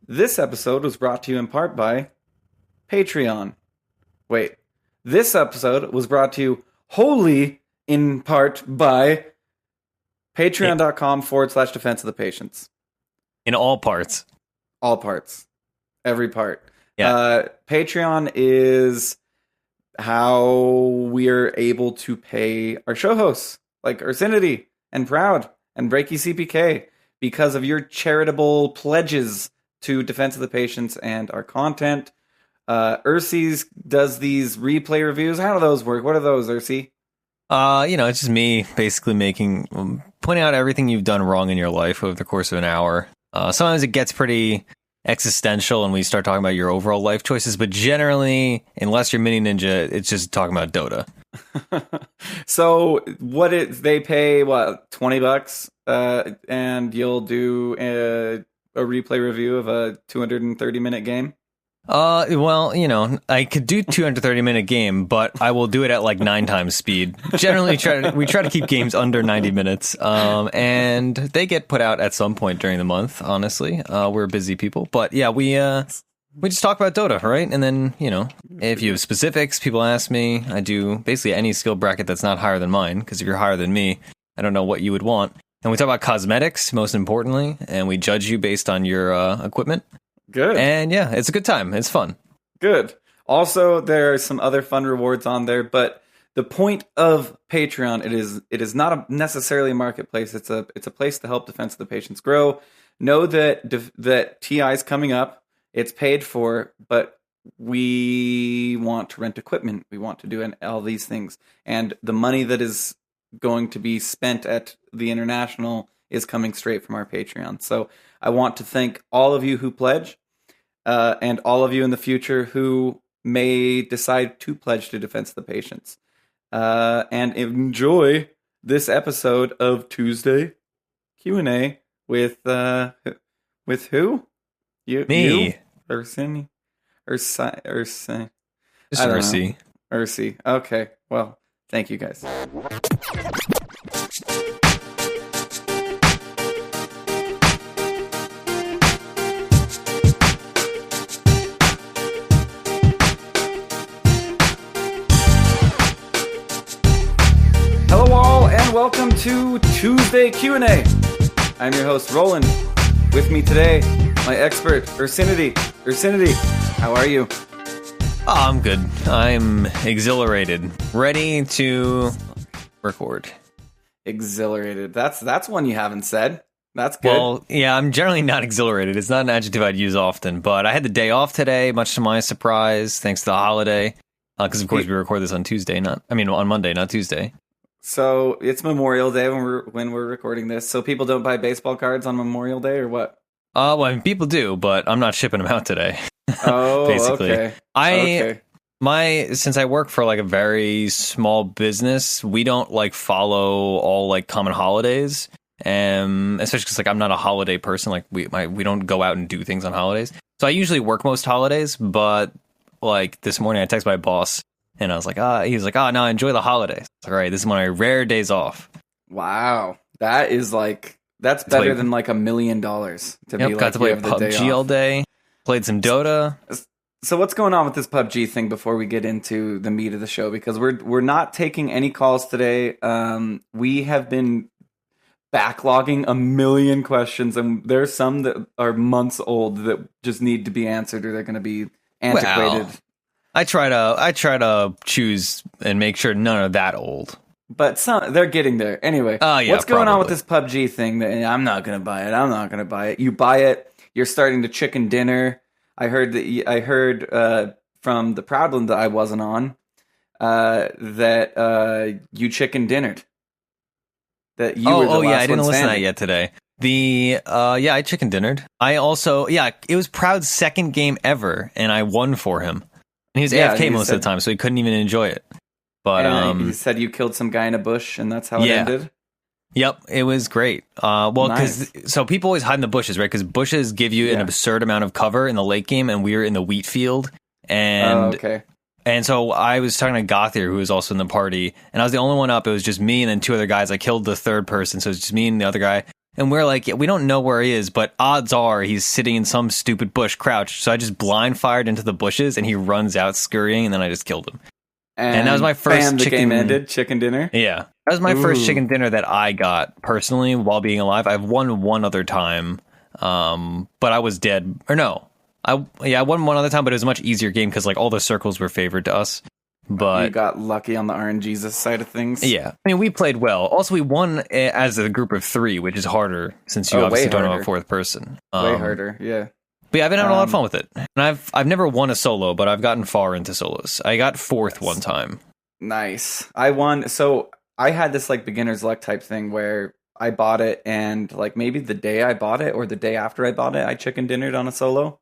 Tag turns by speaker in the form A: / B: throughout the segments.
A: This episode was brought to you in part by Patreon. Wait, this episode was brought to you wholly in part by patreon.com/defense of the patients.
B: In all parts.
A: All parts. Every part.
B: Yeah.
A: Patreon is how we're able to pay our show hosts like Ursinity and Proud and Breaky CPK because of your charitable pledges to Defense of the Patients and our content. Ursi's does these replay reviews. How do those work? What are those, Ursi?
B: It's just me basically pointing out everything you've done wrong in your life over the course of an hour. Sometimes it gets pretty existential and we start talking about your overall life choices, but generally, unless you're Mini Ninja, it's just talking about Dota.
A: So they pay what, $20, and you'll do a replay review of a 230-minute game?
B: I could do 230-minute game, but I will do it at like 9 times speed. Generally, we try to keep games under 90 minutes, and they get put out at some point during the month. Honestly, we're busy people, but yeah, we just talk about Dota, right? And then if you have specifics, people ask me. I do basically any skill bracket that's not higher than mine, because if you're higher than me, I don't know what you would want. And we talk about cosmetics, most importantly, and we judge you based on your equipment.
A: Good.
B: And yeah, it's a good time. It's fun.
A: Good. Also, there are some other fun rewards on there, but the point of Patreon, it is not necessarily a marketplace. It's a place to help Defense of the Patients grow. Know that TI is coming up. It's paid for, but we want to rent equipment. We want to do all these things. And the money that is going to be spent at the International is coming straight from our Patreon. So I want to thank all of you who pledge, and all of you in the future who may decide to pledge to Defense of the Patients. And enjoy this episode of Tuesday Q&A with who?
B: Me.
A: You? Ursi.
B: Just Ursi.
A: Ursi. Okay. Well, thank you guys. Hello all, and welcome to Tuesday Q&A. I'm your host, Roland. With me today, my expert, Ursinity. Ursinity, how are you?
B: Oh, I'm good. I'm exhilarated. Ready to record.
A: Exhilarated. That's one you haven't said. That's good.
B: Well, yeah, I'm generally not exhilarated. It's not an adjective I'd use often, but I had the day off today, much to my surprise, thanks to the holiday. Because, of course, we record this on on Monday, not Tuesday.
A: So it's Memorial Day when we're recording this. So people don't buy baseball cards on Memorial Day, or what?
B: Well, I mean, people do, but I'm not shipping them out today.
A: Oh,
B: basically.
A: Okay.
B: Since I work for like a very small business, we don't like follow all like common holidays, especially because like I'm not a holiday person. Like we don't go out and do things on holidays. So I usually work most holidays, but like this morning I texted my boss and I was like, he was like, no, enjoy the holidays. All right, this is one of my rare days off.
A: Wow, that's better than like $1 million to be like,
B: got to play PUBG all day. Played some Dota.
A: So what's going on with this PUBG thing before we get into the meat of the show? Because we're not taking any calls today. We have been backlogging a million questions, and there's some that are months old that just need to be answered, or they're going to be antiquated.
B: Well, I try to choose and make sure none are that old.
A: But they're getting there. Anyway, what's going on with this PUBG thing? I'm not going to buy it. You buy it. You're starting to chicken dinner. I heard from the Proudland that I wasn't on that you chicken dinnered. That you were the last
B: I didn't
A: one
B: listen to
A: standing.
B: that yet today. I chicken dinnered. I also it was Proud's second game ever, and I won for him. And he was AFK most of the time, so he couldn't even enjoy it. But
A: he said you killed some guy in a bush, and that's how it ended.
B: Yep, it was great. So people always hide in the bushes, right? Because bushes give you an absurd amount of cover in the late game, and we were in the wheat field. And And so I was talking to Gothier, who was also in the party, and I was the only one up. It was just me and then two other guys. I killed the third person, so it was just me and the other guy. And we're like, we don't know where he is, but odds are he's sitting in some stupid bush crouched. So I just blind fired into the bushes, and he runs out scurrying, and then I just killed him. And that was my first
A: the game ended. Chicken dinner.
B: Yeah, that was my first chicken dinner that I got personally while being alive. I've won one other time, but I was dead. Or no, I won one other time, but it was a much easier game because like all the circles were favored to us. But
A: you got lucky on the RNGesus side of things.
B: Yeah, I mean we played well. Also, we won as a group of 3, which is harder since you obviously don't have a fourth person.
A: Way harder, yeah.
B: But yeah, I've been having a lot of fun with it. And I've never won a solo, but I've gotten far into solos. I got 4th one time.
A: Nice. I won. So I had this like beginner's luck type thing where I bought it, and like maybe the day I bought it or the day after I bought it, I chicken dinnered on a solo.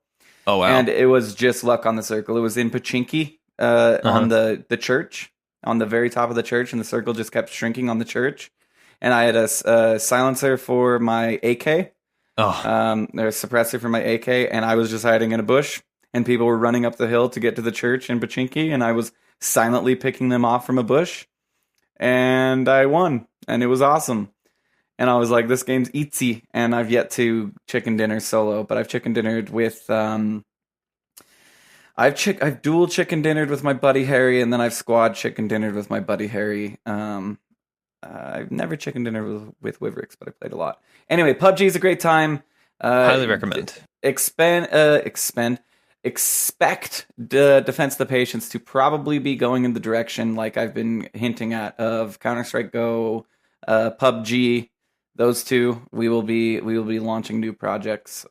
B: Oh wow!
A: And it was just luck on the circle. It was in Pachinki on the church, on the very top of the church, and the circle just kept shrinking on the church. And I had a silencer for my AK. There's a suppressor for my AK, and I was just hiding in a bush, and people were running up the hill to get to the church in Pachinki, and I was silently picking them off from a bush, and I won, and it was awesome. And I was like, this game's easy, and I've yet to chicken dinner solo, but I've chicken dinnered with I've dual chicken dinnered with my buddy Harry, and then I've squad chicken dinnered with my buddy Harry. I've never chicken dinner with Wivrix, but I played a lot. Anyway, PUBG is a great time.
B: Highly recommend.
A: Expect Defense of the Patience to probably be going in the direction like I've been hinting at of Counter-Strike Go, PUBG. Those two, we will be launching new projects.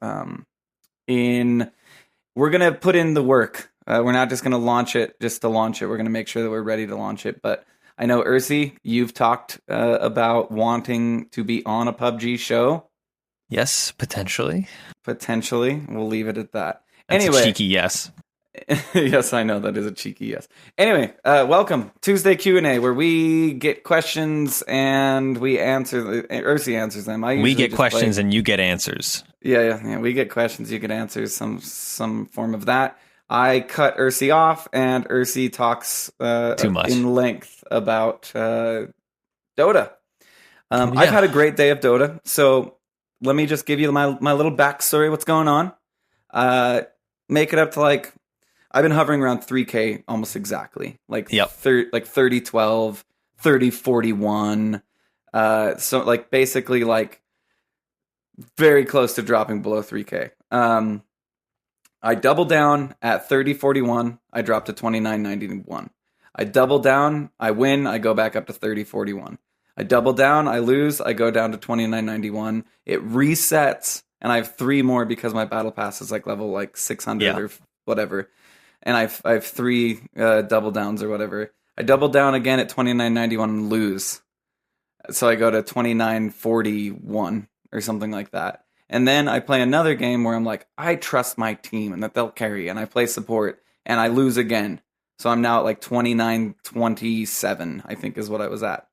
A: We're gonna put in the work. We're not just gonna launch it just to launch it. We're gonna make sure that we're ready to launch it. But I know, Ursi, you've talked about wanting to be on a PUBG show.
B: Yes, potentially.
A: Potentially. We'll leave it at that.
B: That's
A: anyway,
B: a cheeky yes.
A: Yes, I know that is a cheeky yes. Anyway, welcome Tuesday Q&A, where we get questions and we answer. Ursi answers them.
B: We get questions and you get answers.
A: Yeah. We get questions, you get answers. Some form of that. I cut Ursi off, and Ursi talks
B: too much
A: in length about Dota. I've had a great day of Dota, so let me just give you my little backstory. What's going on? Make it up to like, I've been hovering around 3K almost exactly, like 30-12, 30-41. So like basically like very close to dropping below 3K. I double down at 30-41. I drop to 29-91. I double down, I win, I go back up to 30-41. I double down, I lose, I go down to 29-91. It resets, and I have 3 more because my battle pass is like level like 600 or whatever. And I have 3 double downs or whatever. I double down again at 29-91 and lose. So I go to 29-41 or something like that. And then I play another game where I'm like, I trust my team and that they'll carry. And I play support and I lose again. So I'm now at like 29-27, I think is what I was at.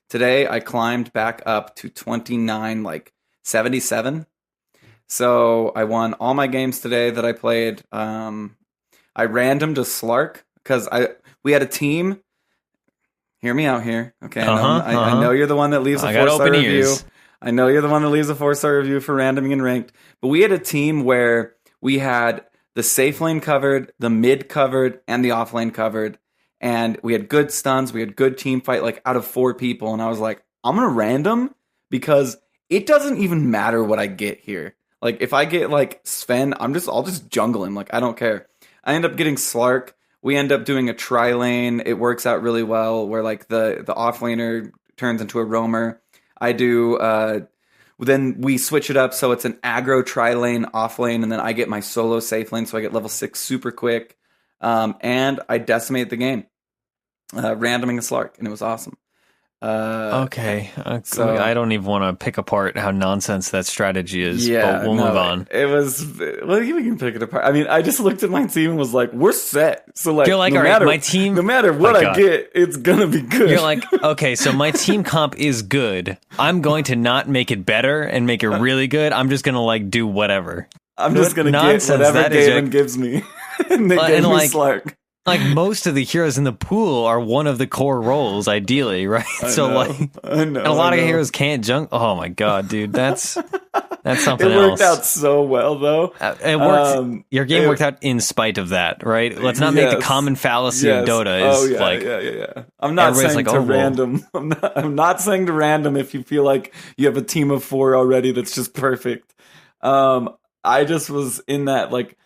A: Today I climbed back up to 29-77. So I won all my games today that I played. I randomed a Slark because we had a team. Hear me out here. Okay, I know you're the one that leaves a 4-star review. I know you're the one that leaves a 4-star review for randoming and ranked. But we had a team where we had the safe lane covered, the mid covered, and the off lane covered. And we had good stuns. We had good team fight, like out of 4 people. And I was like, I'm going to random because it doesn't even matter what I get here. Like if I get like Sven, I'll just jungle him. Like I don't care. I end up getting Slark. We end up doing a tri-lane. It works out really well where like the off-laner turns into a roamer. I do, then we switch it up so it's an aggro tri-lane, off-lane, and then I get my solo safe lane, so I get level 6 super quick. And I decimate the game, randoming a Slark, and it was awesome.
B: Okay. So I don't even want to pick apart how nonsense that strategy is, but we'll move on.
A: It was, well, you can pick it apart. I mean, I just looked at my team and was like, we're set. So like,
B: you're like, all right, my team,
A: no matter what I get, it's going to be good.
B: You're like, okay, so my team comp is good. I'm going to not make it better and make it really good. I'm just going to like do whatever.
A: I'm just going to get whatever Gavin gives me. And they gave me Slark.
B: like most of the heroes in the pool are one of the core roles, ideally, right?
A: I
B: And a lot of heroes can't junk. Oh my god, dude, that's something
A: It
B: else.
A: worked out so well, though.
B: It worked. Your game worked out in spite of that, right? Let's not make the common fallacy of Dota is
A: yeah. I'm not saying
B: like,
A: to random. I'm not saying to random if you feel like you have a team of 4 already that's just perfect. I just was in that, like,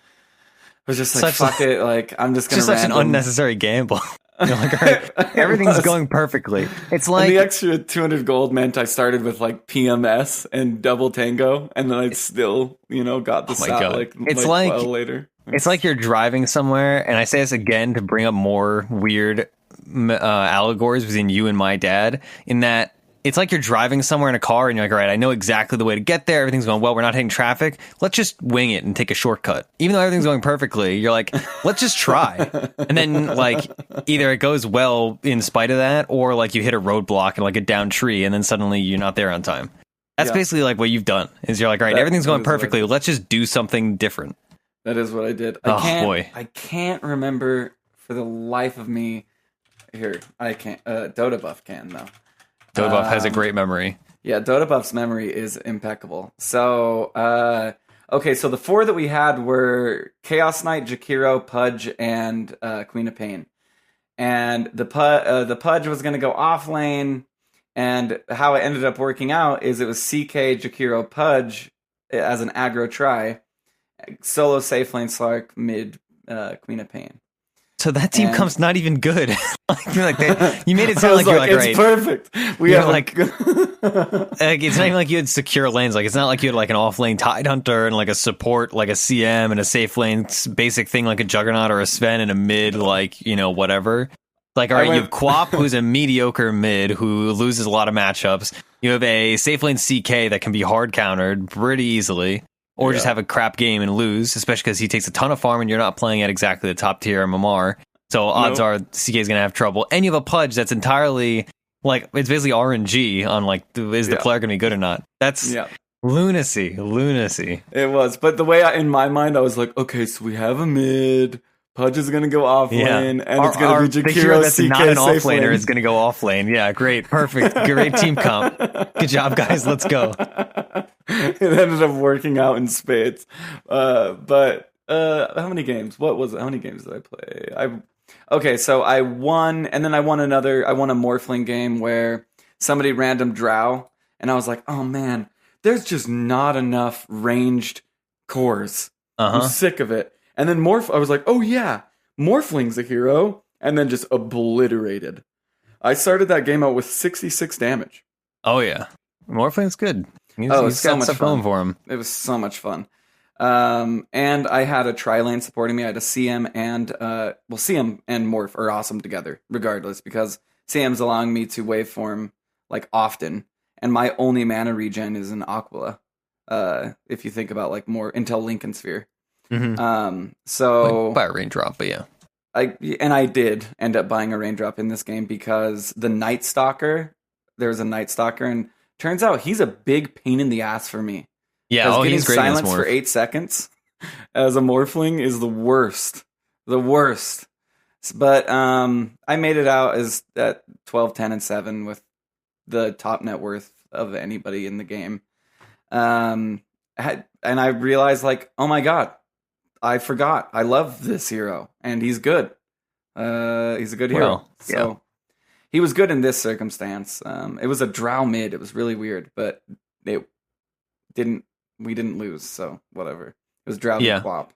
A: I was just like, fuck it, like, I'm just gonna
B: just such an unnecessary gamble. You're like, all right, everything's going perfectly. It's like,
A: and the extra 200 gold meant I started with like PMS and double tango, and then I still, got the stat
B: it's
A: like well later.
B: It's like you're driving somewhere, and I say this again to bring up more weird allegories between you and my dad, in that it's like you're driving somewhere in a car and you're like, all right, I know exactly the way to get there. Everything's going well. We're not hitting traffic. Let's just wing it and take a shortcut. Even though everything's going perfectly, you're like, let's just try. And then, like, either it goes well in spite of that, or like you hit a roadblock and like a down tree, and then suddenly you're not there on time. That's basically like what you've done. Is you're like, all right, everything's going perfectly. Let's just do something different.
A: That is what I did. I can't remember for the life of me. Here, I can't. Dota Buff can though.
B: Dota Buff has a great memory.
A: Yeah, Dota Buff's memory is impeccable. So, okay, so the 4 that we had were Chaos Knight, Jakiro, Pudge, and Queen of Pain. And the Pudge was going to go off lane, and how it ended up working out is it was CK, Jakiro, Pudge as an aggro try, solo safe lane Slark, mid Queen of Pain.
B: So that team comes not even good. You made it sound like you're like,
A: it's
B: right,
A: perfect. We have
B: like it's not even like you had secure lanes. Like, it's not like you had like an off lane Tide Hunter and like a support, like a CM, and a safe lane basic thing like a Juggernaut or a Sven, and a mid, like, whatever. Like, all right, you have Quap, who's a mediocre mid who loses a lot of matchups. You have a safe lane CK that can be hard countered pretty easily. Or just have a crap game and lose, especially because he takes a ton of farm and you're not playing at exactly the top tier MMR. So odds are CK is going to have trouble. And you have a Pudge that's entirely, like, it's basically RNG on, like, is the player going to be good or not? That's lunacy.
A: It was. But the way in my mind, I was like, okay, so we have a mid. Pudge is going to go off lane, and it's going to be Jakiro,
B: that's
A: CK,
B: not an off
A: safe
B: laner
A: lane.
B: is going to go off lane. Yeah, great. Perfect. Great team comp. Good job, guys. Let's go.
A: It ended up working out in spades. But how many games? What was it? How many games did I play? Okay, so I won, and then I won a Morphling game where somebody random drow, and I was like, oh man, there's just not enough ranged cores. I'm sick of it. And then I was like, oh yeah, Morphling's a hero, and then just obliterated. I started that game out with 66 damage.
B: Oh yeah, Morphling's good. He's
A: so
B: got
A: much
B: stuff
A: fun
B: going for him.
A: It was so much fun. And I had a tri-lane supporting me. I had a CM and CM and Morph are awesome together, regardless, because CM's allowing me to waveform like often, and my only mana regen is in Aquila. If you think about like more until Lincoln Sphere. So
B: like, buy a raindrop, but yeah.
A: I did end up buying a raindrop in this game because the Night Stalker, there was a Night Stalker, and turns out he's a big pain in the ass for me.
B: Yeah,
A: he's
B: great.
A: Silence for 8 seconds as a Morphling is the worst. The worst. But I made it out as at 12, 10, and 7 with the top net worth of anybody in the game. And I realized, like, oh my god, I forgot. I love this hero, and he's good. He's a good hero. So he was good in this circumstance. It was a drow mid. It was really weird, but we didn't lose, so whatever. It was drow and Quap.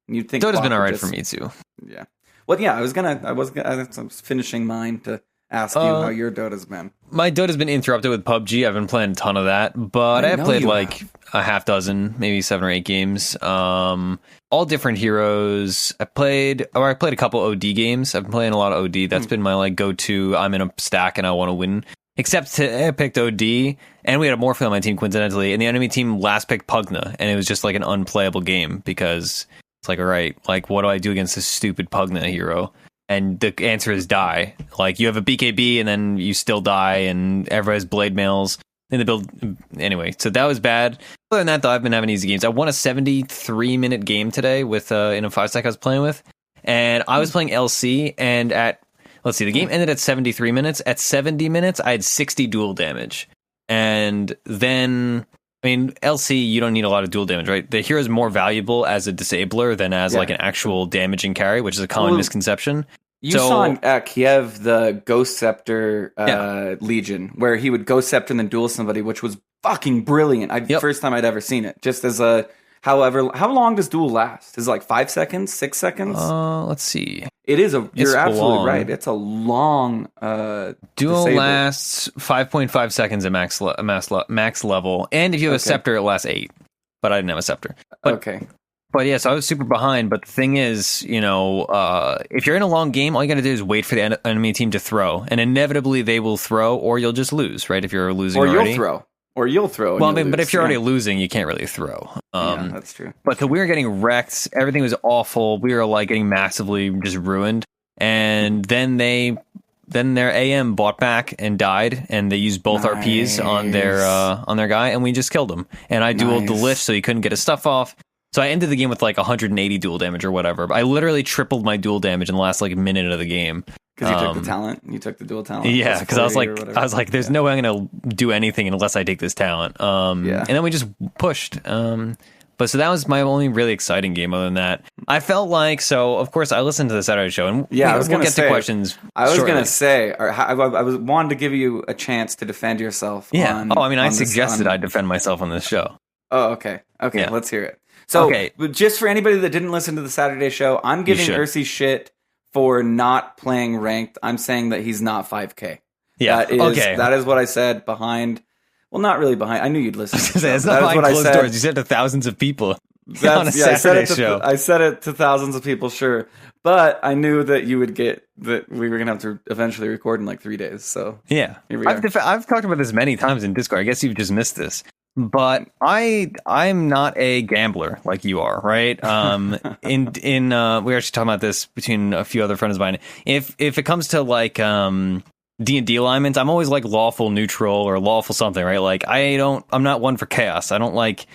A: And you'd think
B: Dota's been alright for me too.
A: Yeah. Well, yeah. I was finishing mine to ask you how your Dota's been.
B: My Dota's been interrupted with PUBG. I've been playing a ton of that, but I have played like a half dozen, maybe 7 or 8 games. All different heroes. I played a couple OD games. I've been playing a lot of OD. That's been my like go-to. I'm in a stack and I want to win. Except I picked OD, and we had a Morphle on my team coincidentally, and the enemy team last picked Pugna, and it was just like an unplayable game because it's like, all right, like what do I do against this stupid Pugna hero? And the answer is die. Like, you have a BKB, and then you still die, and everyone has blade mails in the build. Anyway, so that was bad. Other than that, though, I've been having easy games. I won a 73-minute game today with in a 5-sec I was playing with, And I was playing LC, and let's see, the game ended at 73 minutes. At 70 minutes, I had 60 dual damage. And then, I mean, LC, you don't need a lot of dual damage, right? The hero is more valuable as a disabler than as like an actual damaging carry, which is a common misconception.
A: You saw at Kiev the Ghost Scepter Legion, where he would Ghost Scepter and then duel somebody, which was fucking brilliant. First time I'd ever seen it. Just as a, however, how long does duel last? Is it like 5 seconds, 6 seconds?
B: Let's see.
A: It is you're absolutely right. It's a long
B: duel lasts 5.5 seconds at max level, and if you have a scepter, it lasts 8. But I didn't have a scepter. But yeah, so I was super behind. But the thing is, if you're in a long game, all you got to do is wait for the enemy team to throw, and inevitably they will throw, or you'll just lose, right? If you're losing, already.
A: You'll throw.
B: Well, I mean, but if you're already losing, you can't really throw.
A: Yeah, that's true.
B: But we were getting wrecked. Everything was awful. We were like getting massively just ruined. And then their AM bought back and died, and they used both RPs on their guy, and we just killed him. And I dueled the lift, so he couldn't get his stuff off. So I ended the game with like 180 dual damage or whatever. I literally tripled my dual damage in the last like minute of the game.
A: Because you took the talent, you took the dual talent.
B: Yeah, because I was like, there's no way I'm gonna do anything unless I take this talent. And then we just pushed. But so that was my only really exciting game. Other than that, I felt like of course I listened to the Saturday show, and we'll get to questions.
A: I was gonna say, I wanted to give you a chance to defend yourself.
B: Yeah. I suggested I defend myself on this show.
A: Oh, okay. Yeah. Let's hear it. So, just for anybody that didn't listen to the Saturday show, I'm giving Ursi shit for not playing ranked. I'm saying that he's not 5K.
B: Yeah.
A: That is what I said behind. Well, not really behind. I knew you'd listen.
B: It's not behind closed doors. You said to thousands of people on a Saturday show.
A: I said it to thousands of people, sure. But I knew that you would get that we were going to have to eventually record in like 3 days. So, here we are.
B: I've talked about this many times in Discord. I guess you've just missed this. But I'm not a gambler like you are, right? We were actually talking about this between a few other friends of mine. If it comes to like D&D alignments, I'm always like lawful neutral or lawful something, right? Like I'm not one for chaos. I don't like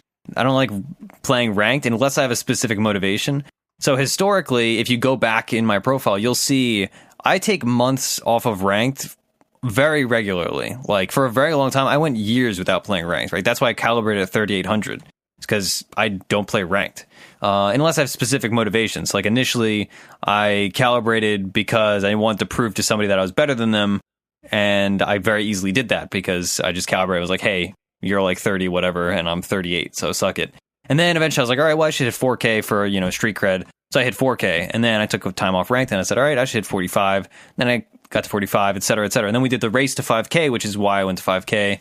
B: playing ranked unless I have a specific motivation. So historically, if you go back in my profile, you'll see I take months off of ranked very regularly. Like for a very long time, I went years without playing ranked, right? That's why I calibrated at 3,800. It's because I don't play ranked unless I have specific motivations. Like initially, I calibrated because I wanted to prove to somebody that I was better than them, and I very easily did that because I just calibrated. I was like, hey, you're like 30, whatever, and I'm 38, so suck it. And then eventually I was like, all right, well, I should hit 4K for, street cred. So I hit 4K, and then I took a time off ranked, and I said, all right, I should hit 45. Then I got to 45, et cetera, et cetera. And then we did the race to 5K, which is why I went to 5K.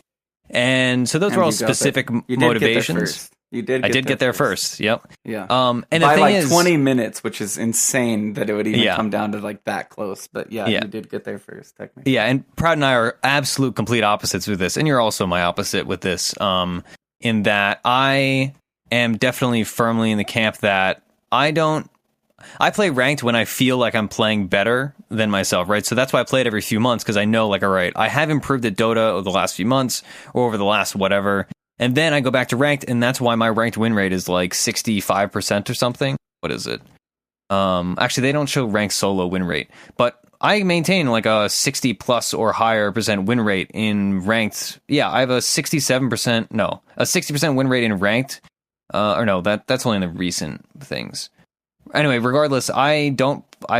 B: And so those were all specific motivations.
A: I did
B: get there first. Yep.
A: Yeah.
B: And the
A: by
B: thing
A: like
B: is,
A: 20 minutes, which is insane that it would even come down to like that close. But you did get there first, technically.
B: Yeah, and Proud and I are absolute complete opposites with this, and you're also my opposite with this. In that I am definitely firmly in the camp that I play ranked when I feel like I'm playing better than myself, right? So that's why I play it every few months, because I know, like, all right, I have improved at Dota over the last few months or over the last whatever. And then I go back to ranked, and that's why my ranked win rate is like 65% or something. What is it? Actually, they don't show ranked solo win rate, but I maintain like a 60 plus or higher percent win rate in ranked. Yeah, I have a 60% win rate in ranked. That's only in the recent things. Anyway, regardless, I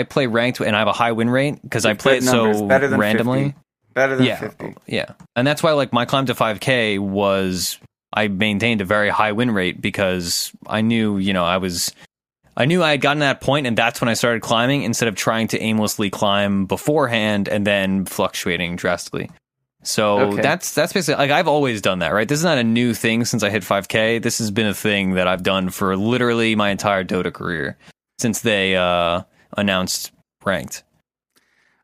B: play ranked and I have a high win rate because I play it so randomly.
A: 50. Better than 50.
B: Yeah. And that's why like my climb to 5K was I maintained a very high win rate because I knew, I knew I had gotten to that point, and that's when I started climbing instead of trying to aimlessly climb beforehand and then fluctuating drastically. So that's basically, like, I've always done that, right? This is not a new thing since I hit 5K. This has been a thing that I've done for literally my entire Dota career since they announced ranked.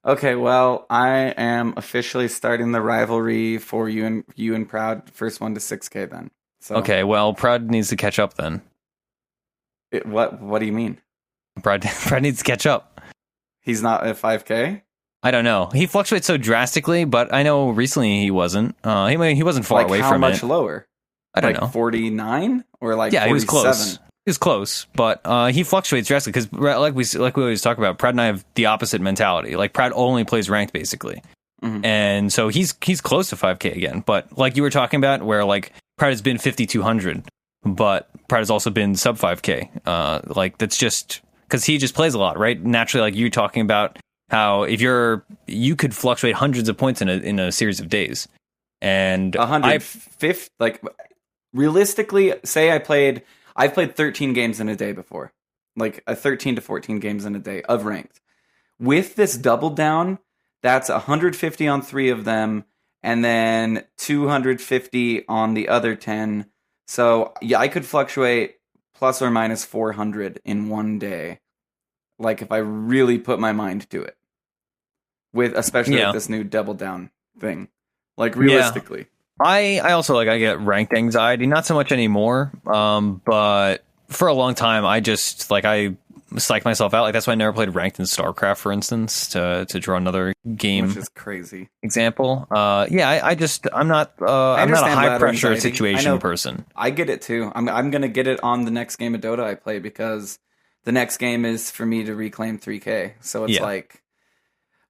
A: Okay, well, I am officially starting the rivalry for you and Proud, first one to 6K then. So
B: okay, well, Proud needs to catch up then.
A: What do you mean?
B: Proud needs to catch up.
A: He's not at 5K?
B: I don't know. He fluctuates so drastically, but I know recently he wasn't. He wasn't far away from it.
A: How much lower?
B: I don't know.
A: 49 or like 47?
B: Yeah, he was close. He's close, but he fluctuates drastically because, like we always talk about, Pratt and I have the opposite mentality. Like Pratt only plays ranked basically, and so he's close to 5K again. But like you were talking about, where like Pratt has been 5,200, but Pratt has also been sub 5K. Like that's just because he just plays a lot, right? Naturally, like you're talking about how if you could fluctuate hundreds of points in a series of days, and
A: 150. Like realistically, say I've played 13 games in a day before, like a 13 to 14 games in a day of ranked. With this double down, that's 150 on 3 of them, and then 250 on the other 10. So yeah, I could fluctuate plus or minus 400 in one day, like if I really put my mind to it. Especially with this new double down thing, like realistically.
B: I also I get ranked anxiety, not so much anymore. But for a long time, I just I psych myself out. Like that's why I never played ranked in StarCraft, for instance, to draw another game,
A: which is crazy
B: example. I'm not I'm not a high pressure situation person.
A: I get it too. I'm gonna get it on the next game of Dota I play because the next game is for me to reclaim 3K. So it's like,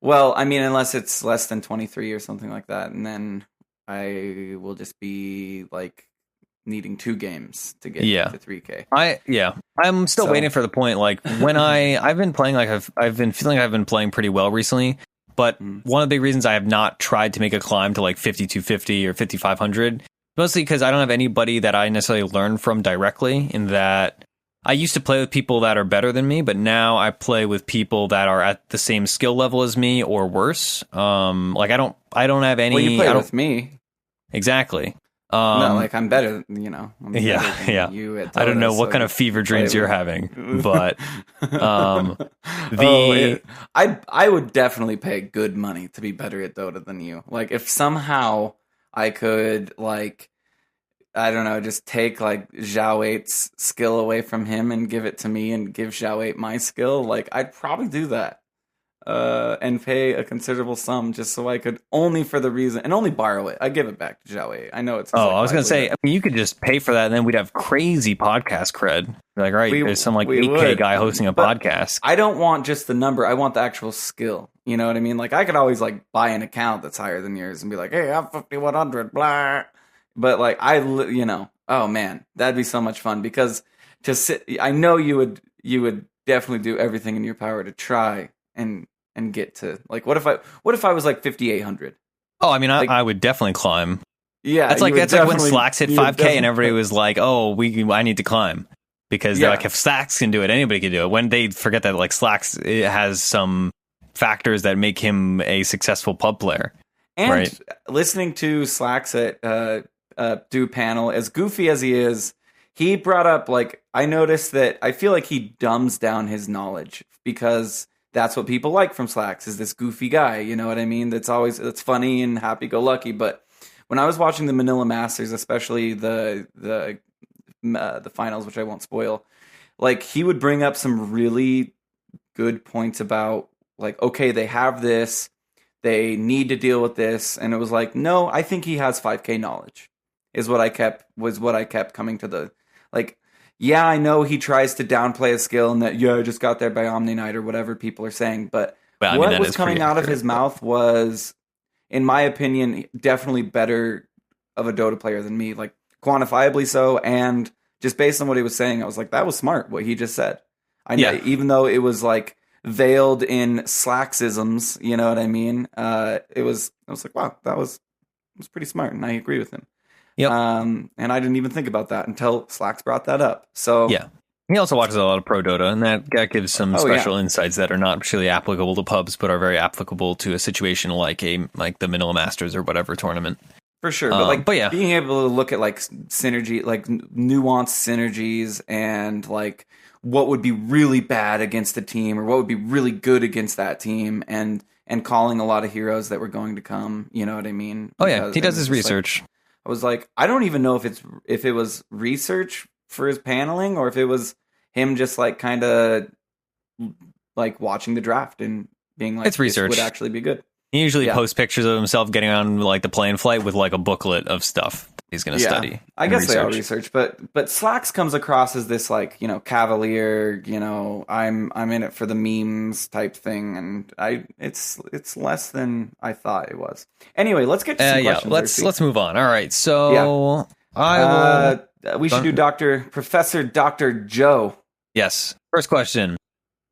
A: well, I mean, unless it's less than 23 or something like that, and then I will just be like needing 2 games to get to 3K.
B: I'm still waiting for the point. Like when I've been playing, like I've been feeling like I've been playing pretty well recently. But one of the big reasons I have not tried to make a climb to like 5,250 or 5,500, mostly because I don't have anybody that I necessarily learn from directly. In that I used to play with people that are better than me, but now I play with people that are at the same skill level as me or worse. Like I don't have any.
A: Well, you play with me.
B: Exactly.
A: No, like I'm better, you know. I'm better than you at Dota,
B: I don't know what kind of fever dreams you're having, but
A: I would definitely pay good money to be better at Dota than you. Like if somehow I could like, I don't know, just take like Zhao 8's skill away from him and give it to me and give Zhao 8 my skill, like I'd probably do that. And pay a considerable sum just so I could only borrow it. I give it back to Zhao 8. I know it's.
B: I was gonna say, I mean, you could just pay for that, and then we'd have crazy podcast cred. Like, right, there's some like 8K guy hosting a podcast.
A: I don't want just the number. I want the actual skill. You know what I mean? Like, I could always like buy an account that's higher than yours and be like, hey, I'm 5,100, blah. But like, oh man, that'd be so much fun because I know you would definitely do everything in your power to try and get to like what if I was like 5,800?
B: Oh, I mean, like, I would definitely climb.
A: Yeah,
B: that's like when Slacks hit 5K and everybody was like, "Oh, I need to climb," because they're like, if Slacks can do it, anybody can do it. When they forget that like Slacks has some factors that make him a successful pub player.
A: And listening to Slacks at do panel, as goofy as he is, he brought up like I noticed that I feel like he dumbs down his knowledge because that's what people like from Slacks is this goofy guy, you know what I mean? That's funny and happy-go-lucky. But when I was watching the Manila Masters, especially the finals, which I won't spoil, like he would bring up some really good points about like, okay, they have this, they need to deal with this, and it was like, no, I think he has 5K knowledge, was what I kept coming to the like. Yeah, I know he tries to downplay a skill and that, I just got there by Omni Knight or whatever people are saying. But what was coming out of his mouth was, in my opinion, definitely better of a Dota player than me. Like, quantifiably so. And just based on what he was saying, I was like, that was smart, what he just said. I know, even though it was like veiled in Slacksisms, you know what I mean? I was like, wow, that was pretty smart. And I agree with him.
B: Yep.
A: And I didn't even think about that until Slacks brought that up. So
B: yeah, he also watches a lot of Pro Dota, and that gives some special insights that are not particularly applicable to pubs, but are very applicable to a situation like the Manila Masters or whatever tournament.
A: For sure, but being able to look at like synergy, like nuanced synergies, and like what would be really bad against the team or what would be really good against that team, and calling a lot of heroes that were going to come. You know what I mean?
B: He does his research.
A: I was like, I don't even know if it was research for his paneling or if it was him just like kind of like watching the draft and being like,
B: it's research.
A: This would actually be good.
B: He usually posts pictures of himself getting on like the plane flight with like a booklet of stuff he's going to study.
A: I guess they all research, but Slacks comes across as this like, you know, cavalier, you know, I'm in it for the memes type thing, and it's less than I thought it was. Anyway, let's get to some questions.
B: Let's move on. All right, so
A: we should do Professor Dr. Joe.
B: Yes. First question.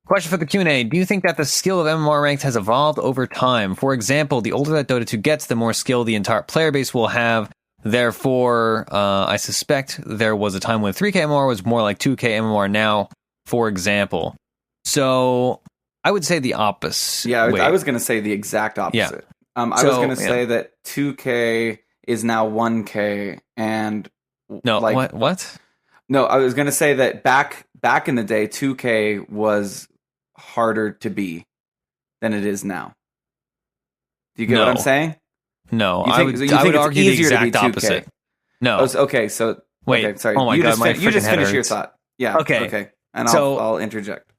B: Question for the Q&A. Do you think that the skill of MMR ranked has evolved over time? For example, the older that Dota 2 gets, the more skill the entire player base will have. Therefore, I suspect there was a time when 3K MMR was more like 2K MMR now, for example. So, I would say the opposite.
A: Yeah, I was going to say the exact opposite. Yeah. I was going to say that 2K is now 1K, and...
B: No, like, what?
A: No, I was going to say that back in the day, 2K was harder to be than it is now. Do you get what I'm saying?
B: No, I would argue the exact opposite. No.
A: Okay, so...
B: Wait,
A: okay, sorry.
B: Oh my God,
A: you just finish your thought. Yeah, okay. And I'll interject.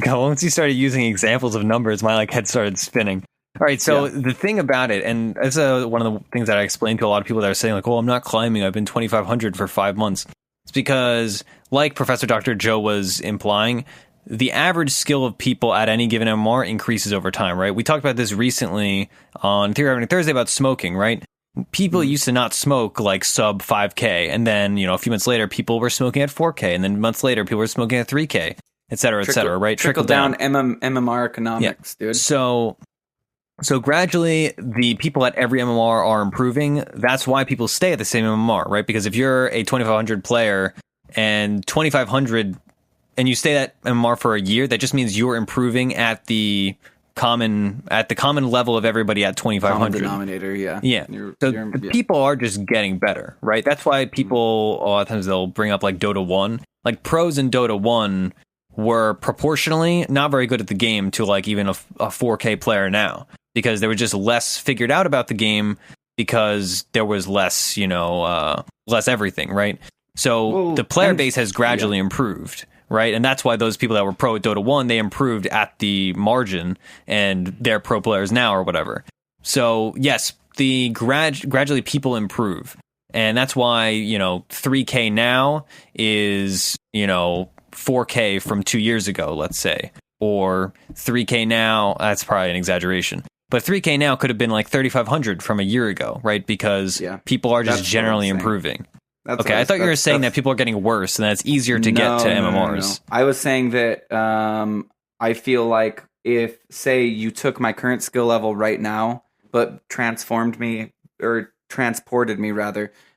B: Once you started using examples of numbers, my head started spinning. All right, so the thing about it, and that's one of the things that I explained to a lot of people that are saying, like, I'm not climbing, I've been 2,500 for 5 months. It's because, like Professor Dr. Joe was implying, the average skill of people at any given MMR increases over time, right? We talked about this recently on Theory Happening Thursday about smoking, right? People used to not smoke like sub 5K, and then, a few months later, people were smoking at 4K, and then months later, people were smoking at 3K, et cetera, right?
A: Trickle down MMR economics, dude.
B: So gradually, the people at every MMR are improving. That's why people stay at the same MMR, right? Because if you're a 2,500 player and 2,500, and you stay at MMR for a year, that just means you're improving at the common level of everybody at 2,500.
A: Common denominator, yeah.
B: Yeah. The people are just getting better, right? That's why people, a lot of times they'll bring up like Dota 1. Like pros in Dota 1 were proportionally not very good at the game to like even a 4K player now. Because there was just less figured out about the game because there was less, less everything, right? So the player base has gradually improved, right? And that's why those people that were pro at Dota 1, they improved at the margin, and they're pro players now or whatever. So yes, the gradually people improve. And that's why, 3K now is, 4K from 2 years ago, let's say. Or 3K now, that's probably an exaggeration. But 3K now could have been like 3,500 from a year ago, right? Because people are just generally improving. I thought you were saying that people are getting worse and that it's easier to get to MMRs.
A: No. I was saying that I feel like if, say, you took my current skill level right now, but transported me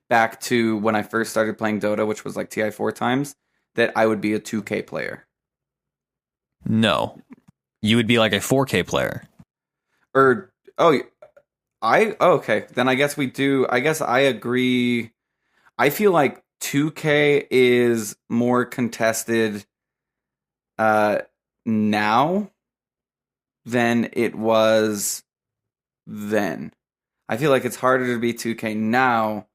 A: back to when I first started playing Dota, which was like TI4 times, that I would be a 2K player.
B: No. You would be like a 4K player.
A: Okay. Then I guess we do. I guess I agree. I feel like 2K is more contested now than it was then. I feel like it's harder to be 2K now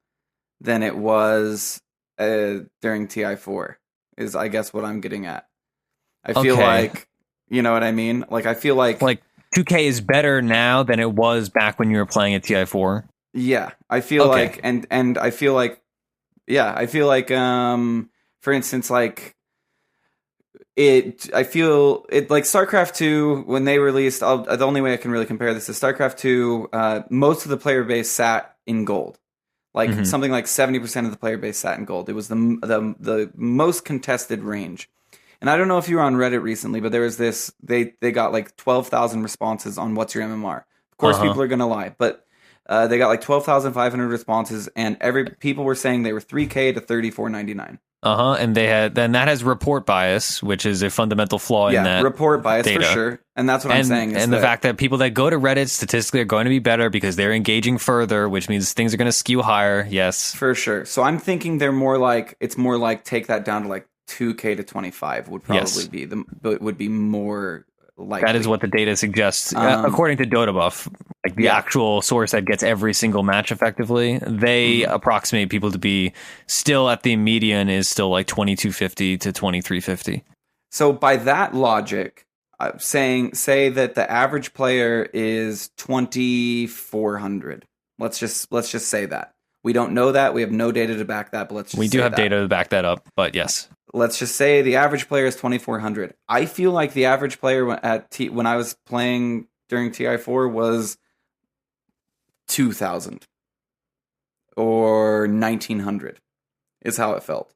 A: than it was during TI4, is I guess what I'm getting at. I feel like, you know what I mean? Like, I feel like
B: 2K is better now than it was back when you were playing at TI4.
A: Yeah, I feel like, and I feel like, for instance, like I feel like StarCraft 2, when they released, the only way I can really compare this is StarCraft 2, most of the player base sat in gold. Like something like 70% of the player base sat in gold. It was the most contested range. And I don't know if you were on Reddit recently, but there was this, they got like 12,000 responses on what's your MMR. Of course, people are going to lie, but they got like 12,500 responses, and people were saying they were 3K to 34.99.
B: And then that has report bias, which is a fundamental flaw in that. Yeah,
A: report bias
B: data.
A: For sure. And that's what I'm saying.
B: And the fact that people that go to Reddit statistically are going to be better because they're engaging further, which means things are going to skew higher. Yes.
A: For sure. So I'm thinking it's more like take that down to like 2K to 25 would probably would be more likely.
B: That is what the data suggests. According to DotaBuff, like the actual source that gets every single match effectively, they approximate people to be still at the median is still like 2250 to 2350.
A: So by that logic, say that the average player is 2,400. Let's just say that. We don't know that. We have no data to back that, but let's just
B: We do
A: say
B: have
A: that.
B: data to back that up, but yes.
A: Let's just say the average player is 2,400. I feel like the average player when I was playing during TI4 was 2,000 or 1,900 is how it felt.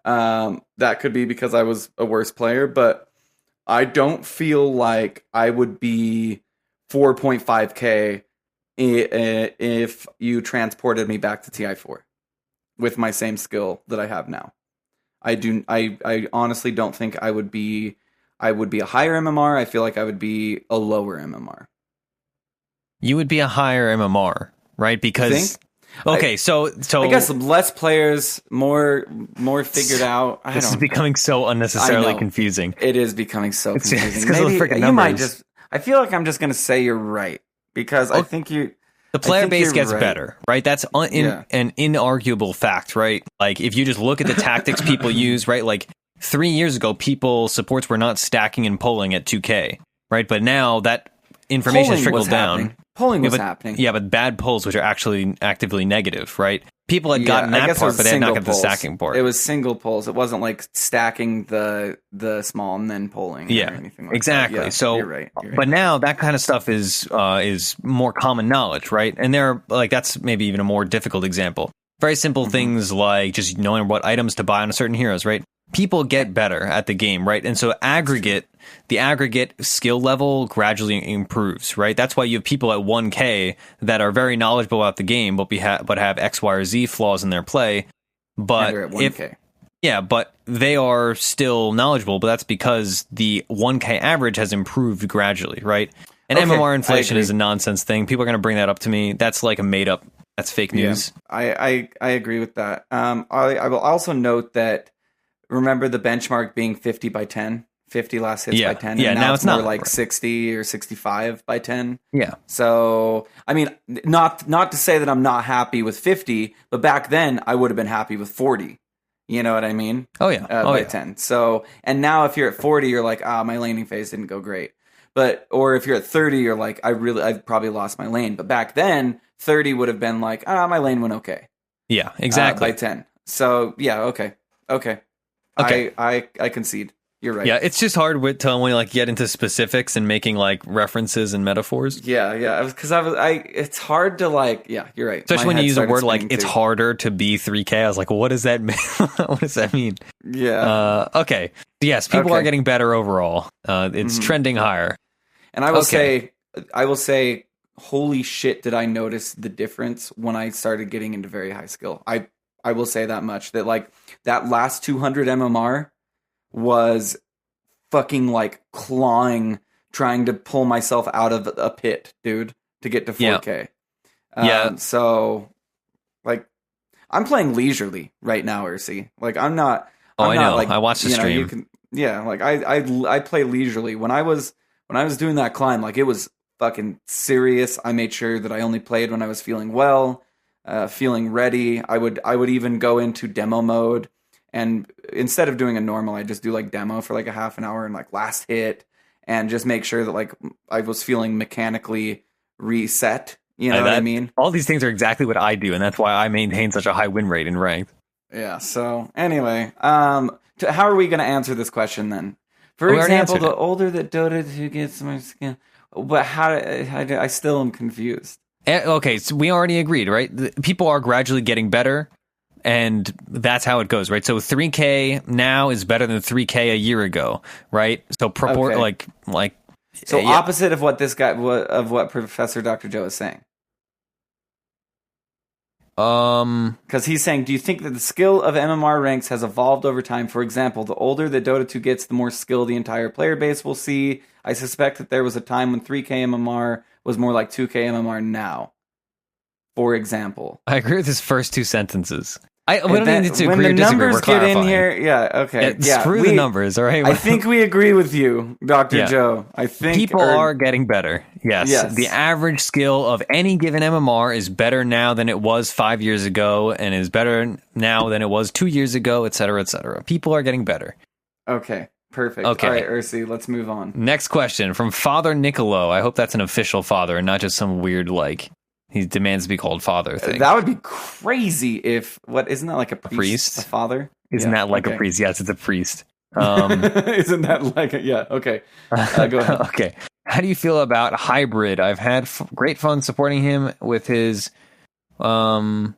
A: That could be because I was a worse player, but I don't feel like I would be 4.5k if you transported me back to TI4 with my same skill that I have now. I honestly don't think I would be a higher MMR. I feel like I would be a lower MMR.
B: You would be a higher MMR, right? Because okay, so
A: I guess less players, more figured out.
B: This is becoming so unnecessarily confusing.
A: It is becoming so confusing.
B: It's because of the freaking numbers.
A: You might just. I feel like I'm just going to say you're right because I think you.
B: The player base gets better, right? That's an inarguable fact, right? Like, if you just look at the tactics people use, right? Like, 3 years ago, supports were not stacking and polling at 2K, right? But now that information has trickled down.
A: Polling was happening.
B: Yeah, but bad polls, which are actually actively negative, right? People had gotten that part, but they had not gotten the stacking part.
A: It was single polls. It wasn't like stacking the small and then polling or anything like
B: exactly.
A: that. Yeah,
B: so,
A: you're right.
B: But now that kind of stuff is more common knowledge, right? And that's maybe even a more difficult example. Very simple things like just knowing what items to buy on certain heroes, right? People get better at the game, right? And so the aggregate skill level gradually improves, right? That's why you have people at 1K that are very knowledgeable about the game, but have X, Y, or Z flaws in their play. But
A: they're at 1K.
B: But they are still knowledgeable, but that's because the 1K average has improved gradually, right? And MMR inflation is a nonsense thing. People are going to bring that up to me. That's like a made up, that's fake news.
A: Yeah, I agree with that. I will also note that remember the benchmark being 50 by 10, 50 last hits by 10.
B: Yeah,
A: and
B: now it's
A: more
B: not
A: like 60 or 65 by 10.
B: Yeah.
A: So, I mean, not to say that I'm not happy with 50, but back then I would have been happy with 40. You know what I mean?
B: Oh, yeah.
A: By 10. So, and now if you're at 40, you're like, my laning phase didn't go great. Or if you're at 30, you're like, I've probably lost my lane. But back then, 30 would have been like, my lane went okay.
B: Yeah, exactly.
A: By 10. So, yeah, okay. I concede. You're right.
B: Yeah, it's just hard when you like get into specifics and making like references and metaphors.
A: Yeah, because it's hard to like. Yeah, you're right.
B: Especially when you use a word like it's harder to be 3K. I was like, what does that mean? What does that mean?
A: Yeah.
B: Okay. Yes, people are getting better overall. It's trending higher.
A: And I will say, holy shit, did I notice the difference when I started getting into very high skill. I will say that much, that like that last 200 MMR was fucking like clawing, trying to pull myself out of a pit, dude, to get to 4K. So like I'm playing leisurely right now, Ursi. Like I'm not.
B: I know.
A: Like,
B: I watched the stream.
A: Like I play leisurely. When I was doing that climb, like it was fucking serious. I made sure that I only played when I was feeling well. Feeling ready. I would even go into demo mode, and instead of doing a normal, I just do like demo for like a half an hour and like last hit, and just make sure that like I was feeling mechanically reset. You know what I mean?
B: All these things are exactly what I do, and that's why I maintain such a high win rate in ranked.
A: Yeah. So anyway, how are we going to answer this question then? For example, the older that Dota 2 gets, more skin. But how I still am confused.
B: Okay, so we already agreed, right? People are gradually getting better, and that's how it goes, right? So 3K now is better than 3K a year ago, right? So
A: opposite of what this guy of what Professor Dr. Joe is saying. Because he's saying, do you think that the skill of MMR ranks has evolved over time? For example, the older that Dota 2 gets, the more skill the entire player base will see. I suspect that there was a time when 3K MMR was more like 2K MMR now. For example.
B: I agree with his first two sentences. We don't need to
A: when
B: agree
A: the
B: or disagree.
A: numbers
B: We're
A: get
B: clarifying.
A: in here,
B: Screw the numbers, all right?
A: I think we agree with you, Dr. Joe. I think
B: people are getting better. Yes. The average skill of any given MMR is better now than it was 5 years ago, and is better now than it was 2 years ago, etc., etc. People are getting better.
A: Okay. Perfect.
B: Okay.
A: All right, Ursi, let's move on.
B: Next question from Father Nicolo. I hope that's an official father and not just some weird, like, He demands to be called father thing.
A: That would be crazy if isn't that like a priest? A father?
B: Isn't that like a priest? Yes, it's a priest.
A: Isn't that like okay. Go ahead.
B: Okay. How do you feel about hybrid? I've had great fun supporting him with his I've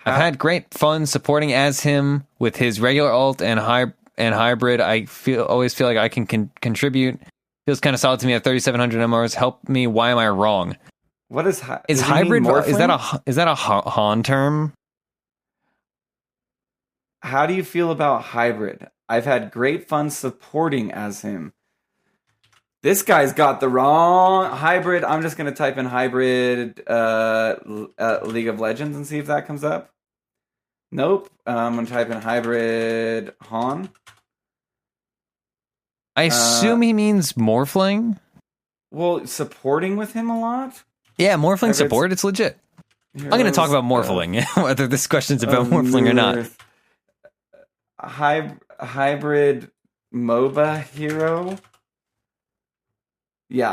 B: had great fun supporting as him with his regular ult and hybrid. I always feel like I can contribute. Feels kind of solid to me at 3,700 MRs. Help me. Why am I wrong?
A: What is
B: hybrid? Is that a Han term?
A: How do you feel about hybrid? I've had great fun supporting as him. This guy's got the wrong hybrid. I'm just gonna type in hybrid League of Legends and see if that comes up. Nope. I'm gonna type in hybrid Han.
B: I assume he means Morphling.
A: Well, supporting with him a lot.
B: Yeah, Morphling support. It's legit. I'm going to talk about Morphling, whether this question's about Morphling or not.
A: Hybrid MOBA hero. Yeah,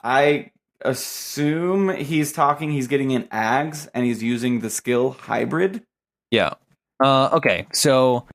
A: I assume he's getting in Ags, and he's using the skill hybrid.
B: Yeah. Okay, so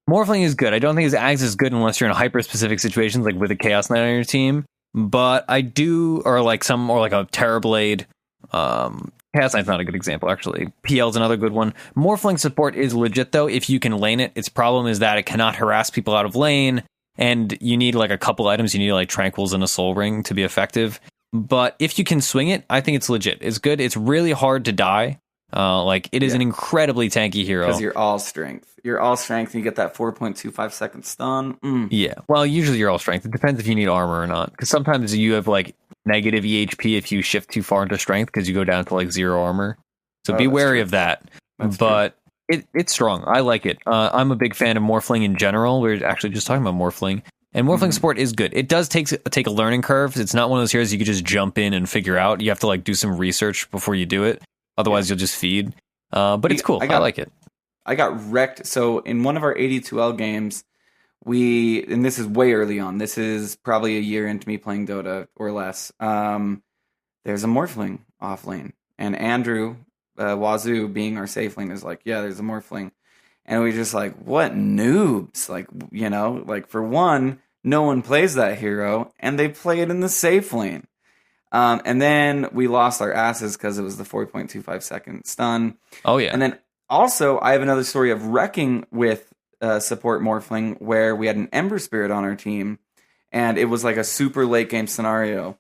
B: Morphling is good. I don't think his Ags is good unless you're in hyper-specific situations, like with a Chaos Knight on your team. But I do, or like a Terrorblade. Chaos Knight's not a good example, actually. PL's another good one. Morphling support is legit, though, if you can lane it. Its problem is that it cannot harass people out of lane, and you need like a couple items. You need like Tranquils and a Soul Ring to be effective. But if you can swing it, I think it's legit. It's good. It's really hard to die. It is an incredibly tanky hero.
A: Because you're all strength. You're all strength, and you get that 4.25 second stun.
B: Yeah. Well, usually you're all strength. It depends if you need armor or not. Because sometimes you have like negative EHP if you shift too far into strength because you go down to like 0 armor. So be wary of that. But it's strong. I like it. I'm a big fan of Morphling in general. We're actually just talking about Morphling. And Morphling support is good. It does take a learning curve. It's not one of those heroes you could just jump in and figure out. You have to like do some research before you do it. Otherwise, you'll just feed. But it's cool. I like it.
A: I got wrecked. So in one of our 82L games, and this is way early on. This is probably a year into me playing Dota or less. There's a Morphling off lane. And Andrew, Wazoo, being our safe lane, is like, yeah, there's a Morphling. And we just like, what noobs? Like, for one, no one plays that hero, and they play it in the safe lane. And then we lost our asses because it was the 4.25 second stun.
B: Oh, yeah.
A: And then also, I have another story of wrecking with support Morphling where we had an Ember Spirit on our team, and it was like a super late game scenario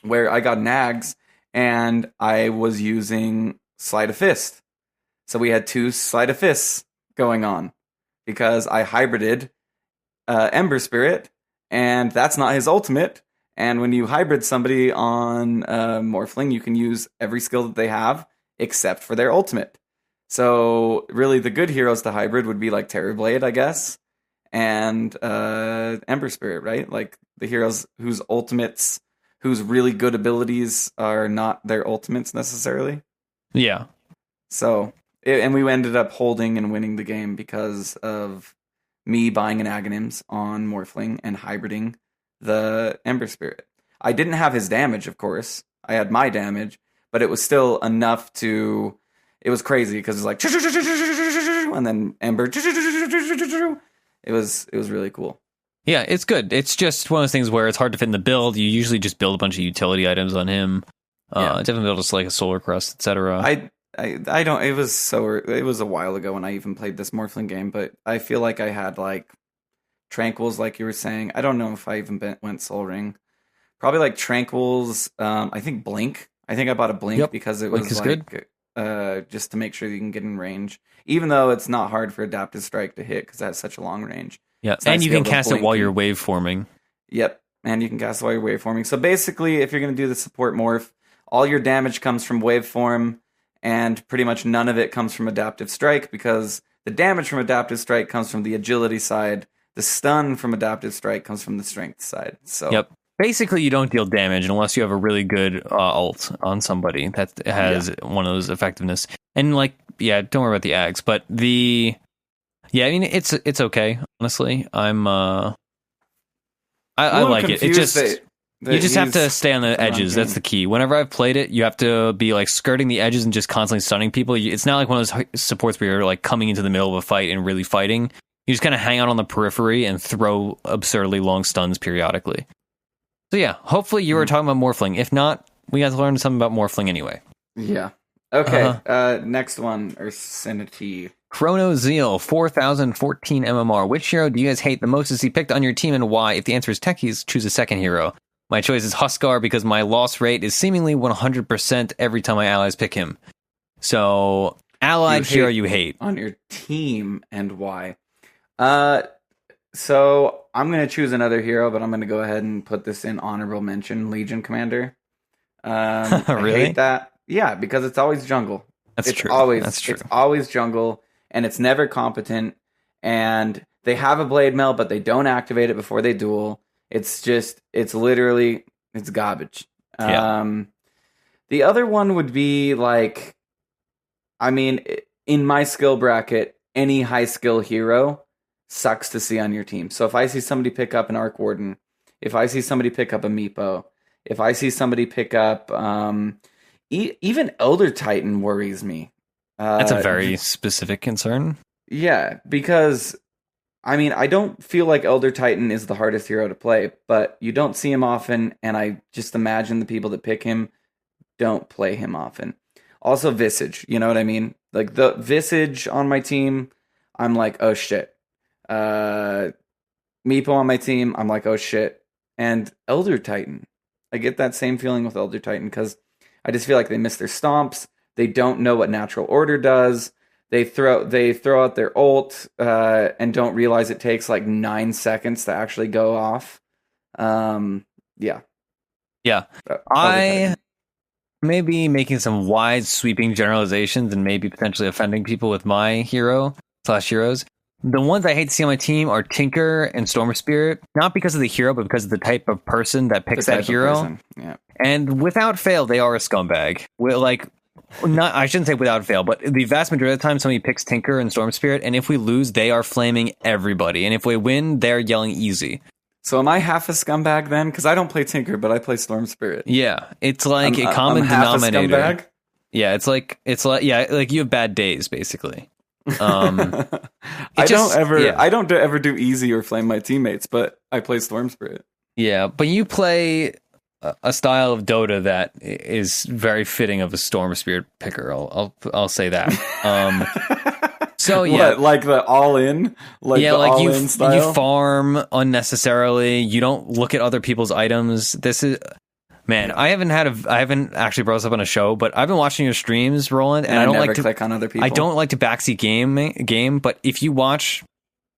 A: where I got nags and I was using Sleight of Fist. So we had 2 Sleight of Fists going on because I hybrided Ember Spirit, and that's not his ultimate. And when you hybrid somebody on Morphling, you can use every skill that they have except for their ultimate. So really the good heroes to hybrid would be like Terrorblade, I guess, and Ember Spirit, right? Like the heroes whose ultimates, whose really good abilities are not their ultimates necessarily.
B: Yeah.
A: So, and we ended up holding and winning the game because of me buying an Aghanims on Morphling and hybriding the Ember Spirit. I didn't have his damage, of course. I had my damage, but it was still enough to... It was crazy because it's like... And then Ember... It was really cool.
B: Yeah, it's good. It's just one of those things where it's hard to fit in the build. You usually just build a bunch of utility items on him. Definitely build us like a Solar Crust, etc.
A: I don't... It was a while ago when I even played this Morphling game, but I feel like I had like Tranquils, like you were saying. I don't know if I even went Soul Ring. Probably like Tranquils. I think Blink. I think I bought a Blink because it was like just to make sure you can get in range. Even though it's not hard for Adaptive Strike to hit because it has such a long range.
B: Yeah, and you can cast it while you're wave forming.
A: Yep, and you can cast it while you're wave forming. So basically, if you're going to do the support morph, all your damage comes from waveform, and pretty much none of it comes from Adaptive Strike because the damage from Adaptive Strike comes from the agility side. The stun from Adaptive Strike comes from the strength side. So
B: yep. Basically, you don't deal damage unless you have a really good ult on somebody that has one of those effectiveness. And don't worry about the Ags, but I mean, it's okay. Honestly, I like it. It just You just have to stay on the
A: wrong
B: edges.
A: game.
B: That's the key. Whenever I've played it, you have to be like skirting the edges and just constantly stunning people. It's not like one of those supports where you're like coming into the middle of a fight and really fighting. You just kind of hang out on the periphery and throw absurdly long stuns periodically. So yeah, hopefully you were talking about Morphling. If not, we got to learn something about Morphling anyway.
A: Yeah. Okay. Next one, Ursinity.
B: Chrono Zeal, 4014 MMR. Which hero do you guys hate the most to see picked on your team and why? If the answer is techies, choose a second hero. My choice is Huskar because my loss rate is seemingly 100% every time my allies pick him. So, allied hero you hate.
A: On your team and why? So, I'm going to choose another hero, but I'm going to go ahead and put this in honorable mention, Legion Commander.
B: Really?
A: I hate that. Yeah, because it's always jungle.
B: That's true.
A: That's true. It's always jungle, and it's never competent, and they have a blade mail, but they don't activate it before they duel. It's literally garbage.
B: Yeah.
A: The other one would be like, I mean, in my skill bracket, any high skill hero sucks to see on your team. So if I see somebody pick up an Arc Warden, if I see somebody pick up a Meepo, if I see somebody pick up even Elder Titan worries me.
B: That's a very specific concern.
A: Yeah, because I mean, I don't feel like Elder Titan is the hardest hero to play, but you don't see him often, and I just imagine the people that pick him don't play him often. Also, Visage, you know what I mean? Like, the Visage on my team, I'm like, oh shit. Meepo on my team, I'm like, oh shit. And Elder Titan, I get that same feeling with Elder Titan, because I just feel like they miss their stomps, they don't know what natural order does, They throw out their ult and don't realize it takes like 9 seconds to actually go off. Yeah.
B: I may be making some wide sweeping generalizations and maybe potentially offending people with my hero/heroes. The ones I hate to see on my team are Tinker and Storm Spirit, not because of the hero, but because of the type of person that picks that hero.
A: Yeah.
B: And without fail, they are a scumbag. I shouldn't say without fail, but the vast majority of the time somebody picks Tinker and Storm Spirit, and if we lose, they are flaming everybody. And if we win, they're yelling easy.
A: So am I half a scumbag then? Because I don't play Tinker, but I play Storm Spirit.
B: Yeah, it's like a common denominator. Half a scumbag? Yeah, it's like you have bad days, basically.
A: I don't ever do easy or flame my teammates, but I play Storm Spirit.
B: Yeah, but you play a style of Dota that is very fitting of a Storm Spirit picker. I'll say that. So yeah,
A: what, like the all in,
B: you
A: style?
B: You farm unnecessarily. You don't look at other people's items. This is. Man, I haven't actually brought this up on a show, but I've been watching your streams, Roland, and I don't like to
A: click on other people.
B: I don't like to backseat game, but if you watch,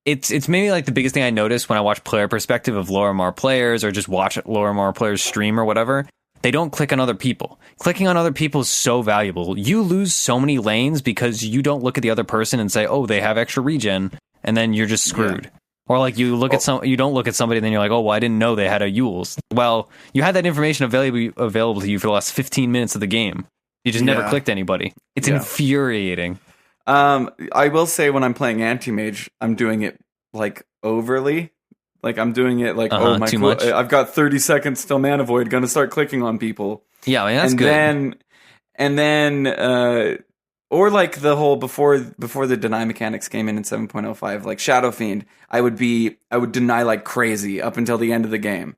B: it's maybe like the biggest thing I notice when I watch player perspective of lower MAR players or just watch lower MAR players stream or whatever. They don't click on other people. Clicking on other people is so valuable. You lose so many lanes because you don't look at the other person and say, "Oh, they have extra regen," and then you're just screwed. Yeah. Or like you don't look at somebody and then you're like, oh, well, I didn't know they had a Yules. Well, you had that information available to you for the last 15 minutes of the game. You just never clicked anybody. It's infuriating.
A: I will say when I'm playing anti-mage, I'm doing it like overly. Like I'm doing it like, oh my god, I've got 30 seconds till mana void, gonna start clicking on people.
B: Yeah, I mean, that's good.
A: And then or like the whole before the deny mechanics came in 7.05, like Shadow Fiend, I would deny like crazy up until the end of the game.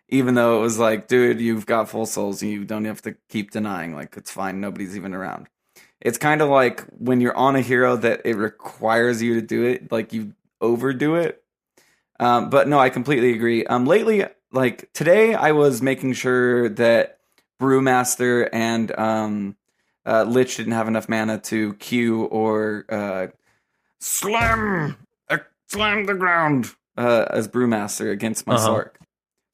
A: Even though it was like, dude, you've got full souls, you don't have to keep denying, like it's fine, nobody's even around. It's kind of like when you're on a hero that it requires you to do it, like you overdo it. But no, I completely agree. Lately, like today I was making sure that Brewmaster and Lich didn't have enough mana to Q or slam the ground as Brewmaster against my Sark.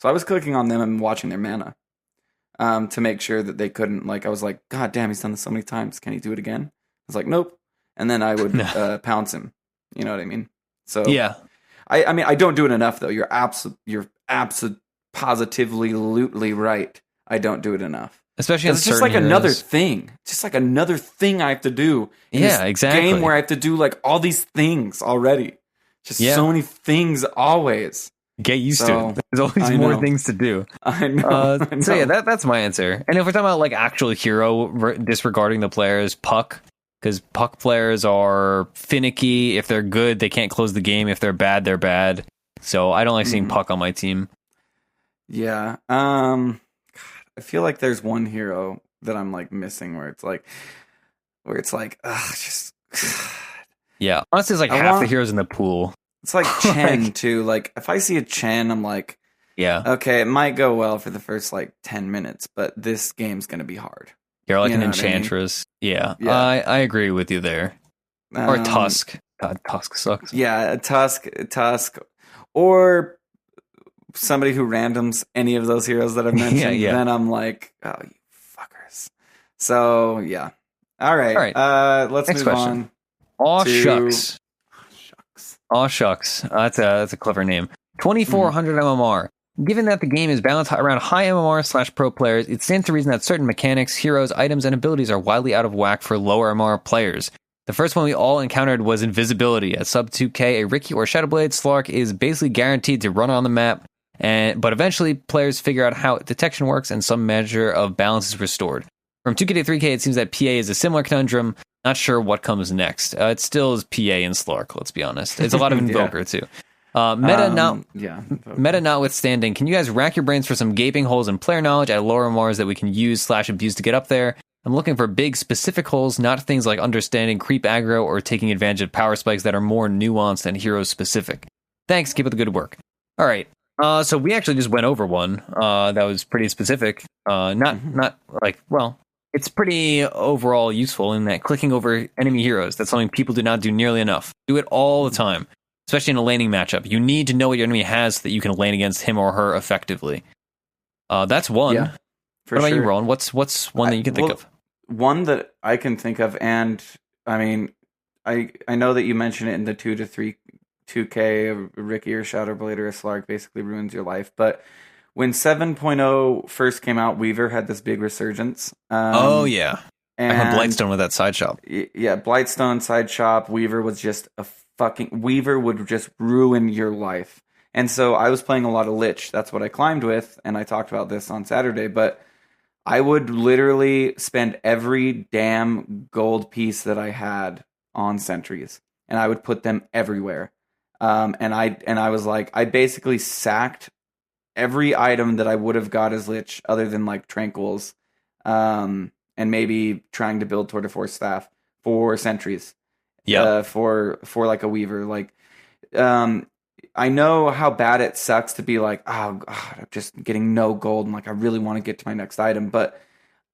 A: So I was clicking on them and watching their mana to make sure that they couldn't. Like I was like, God damn, he's done this so many times. Can he do it again? I was like, nope. And then I would pounce him. You know what I mean? So
B: yeah.
A: I mean, I don't do it enough though. You're positively right. I don't do it enough.
B: Especially
A: it's just like another thing. Just like another thing I have to do. In this
B: exactly.
A: Game where I have to do like all these things already. Just so many things always.
B: Get used to
A: So,
B: it. There's always
A: I
B: more
A: know.
B: things to do.
A: I know. I know.
B: So yeah, that's my answer. And if we're talking about like actual hero disregarding the players, Puck, because Puck players are finicky. If they're good, they can't close the game. If they're bad, they're bad. So I don't like seeing Puck on my team.
A: Yeah. God, I feel like there's one hero that I'm like missing where it's like, just.
B: Yeah, honestly, it's like half the heroes in the pool.
A: It's like Chen too. Like if I see a Chen, I'm like,
B: yeah,
A: okay, it might go well for the first like 10 minutes, but this game's gonna be hard.
B: You're like an Enchantress. I mean? Yeah, I agree with you there. Or Tusk. God, Tusk sucks.
A: Yeah, Tusk, or somebody who randoms any of those heroes that I've mentioned. Then I'm like, oh, you fuckers. So yeah. All right. Let's
B: Next
A: move
B: question.
A: on.
B: Aw shucks. Aw shucks. That's a clever name. 2400 MMR. Given that the game is balanced around high MMR / pro players, it stands to reason that certain mechanics, heroes, items, and abilities are wildly out of whack for lower MMR players. The first one we all encountered was invisibility. At sub 2k, a Riki or Shadowblade Slark is basically guaranteed to run on the map, but eventually players figure out how detection works and some measure of balance is restored. From 2k to 3k, it seems that PA is a similar conundrum. Not sure what comes next. It still is PA and Slark, let's be honest. It's a lot of Invoker, too. Meta notwithstanding, can you guys rack your brains for some gaping holes in player knowledge at lower MMRs that we can use / abuse to get up there? I'm looking for big, specific holes, not things like understanding creep aggro or taking advantage of power spikes that are more nuanced and hero-specific. Thanks, keep up the good work. All right, so we actually just went over one that was pretty specific. It's pretty overall useful in that clicking over enemy heroes, that's something people do not do nearly enough. Do it all the time, especially in a laning matchup. You need to know what your enemy has so that you can lane against him or her effectively. That's one. Yeah, what about you, Roland? What's one that you can think of?
A: One that I can think of, and I mean, I know that you mentioned it in the 2 to 2K, a Riki or Shadowblade or a Slark basically ruins your life, but when 7.0 first came out, Weaver had this big resurgence.
B: Oh, yeah. And Blightstone with that side shop.
A: Yeah, Blightstone, side shop. Weaver was just Weaver would just ruin your life. And so I was playing a lot of Lich. That's what I climbed with, and I talked about this on Saturday, but I would literally spend every damn gold piece that I had on sentries, and I would put them everywhere. And I was like, I basically sacked every item that I would have got as Lich, other than like Tranquils, and maybe trying to build Tour de Force staff for sentries. Yeah, for like a Weaver. Like, I know how bad it sucks to be like, oh God, I'm just getting no gold, and like I really want to get to my next item, but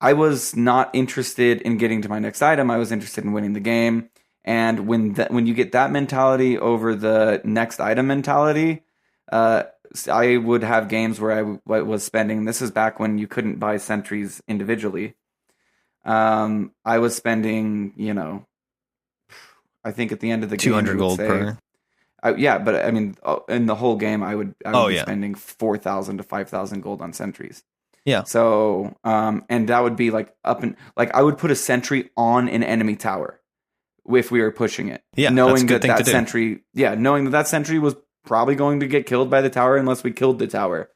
A: I was not interested in getting to my next item. I was interested in winning the game. And when you get that mentality over the next item mentality, I would have games where I was spending. This is back when you couldn't buy sentries individually. I was spending, I think at the end of the
B: 200
A: game,
B: gold per.
A: Yeah, but I mean, in the whole game, I would be spending 4,000 to 5,000 gold on sentries.
B: Yeah.
A: So, and that would be like I would put a sentry on an enemy tower if we were pushing it.
B: Yeah,
A: knowing that sentry was probably going to get killed by the tower unless we killed the tower.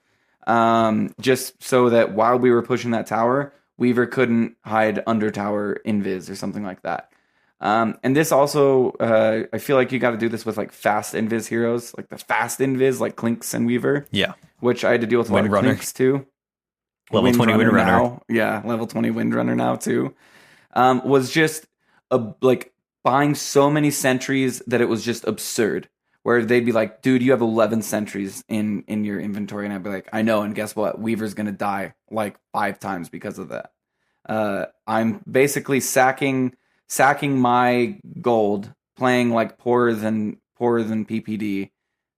A: Just so that while we were pushing that tower, Weaver couldn't hide under tower invis or something like that. And this also, I feel like you got to do this with like fast invis heroes, like the fast invis, like Clinks and Weaver.
B: Yeah.
A: Which I had to deal with a lot of Clinks too.
B: Level 20 Windrunner now.
A: Yeah, level 20 Windrunner now too. Was just buying so many sentries that it was just absurd. Where they'd be like, dude, you have 11 sentries in your inventory. And I'd be like, I know, and guess what? Weaver's going to die like 5 times because of that. I'm basically sacking my gold, playing like poorer than PPD,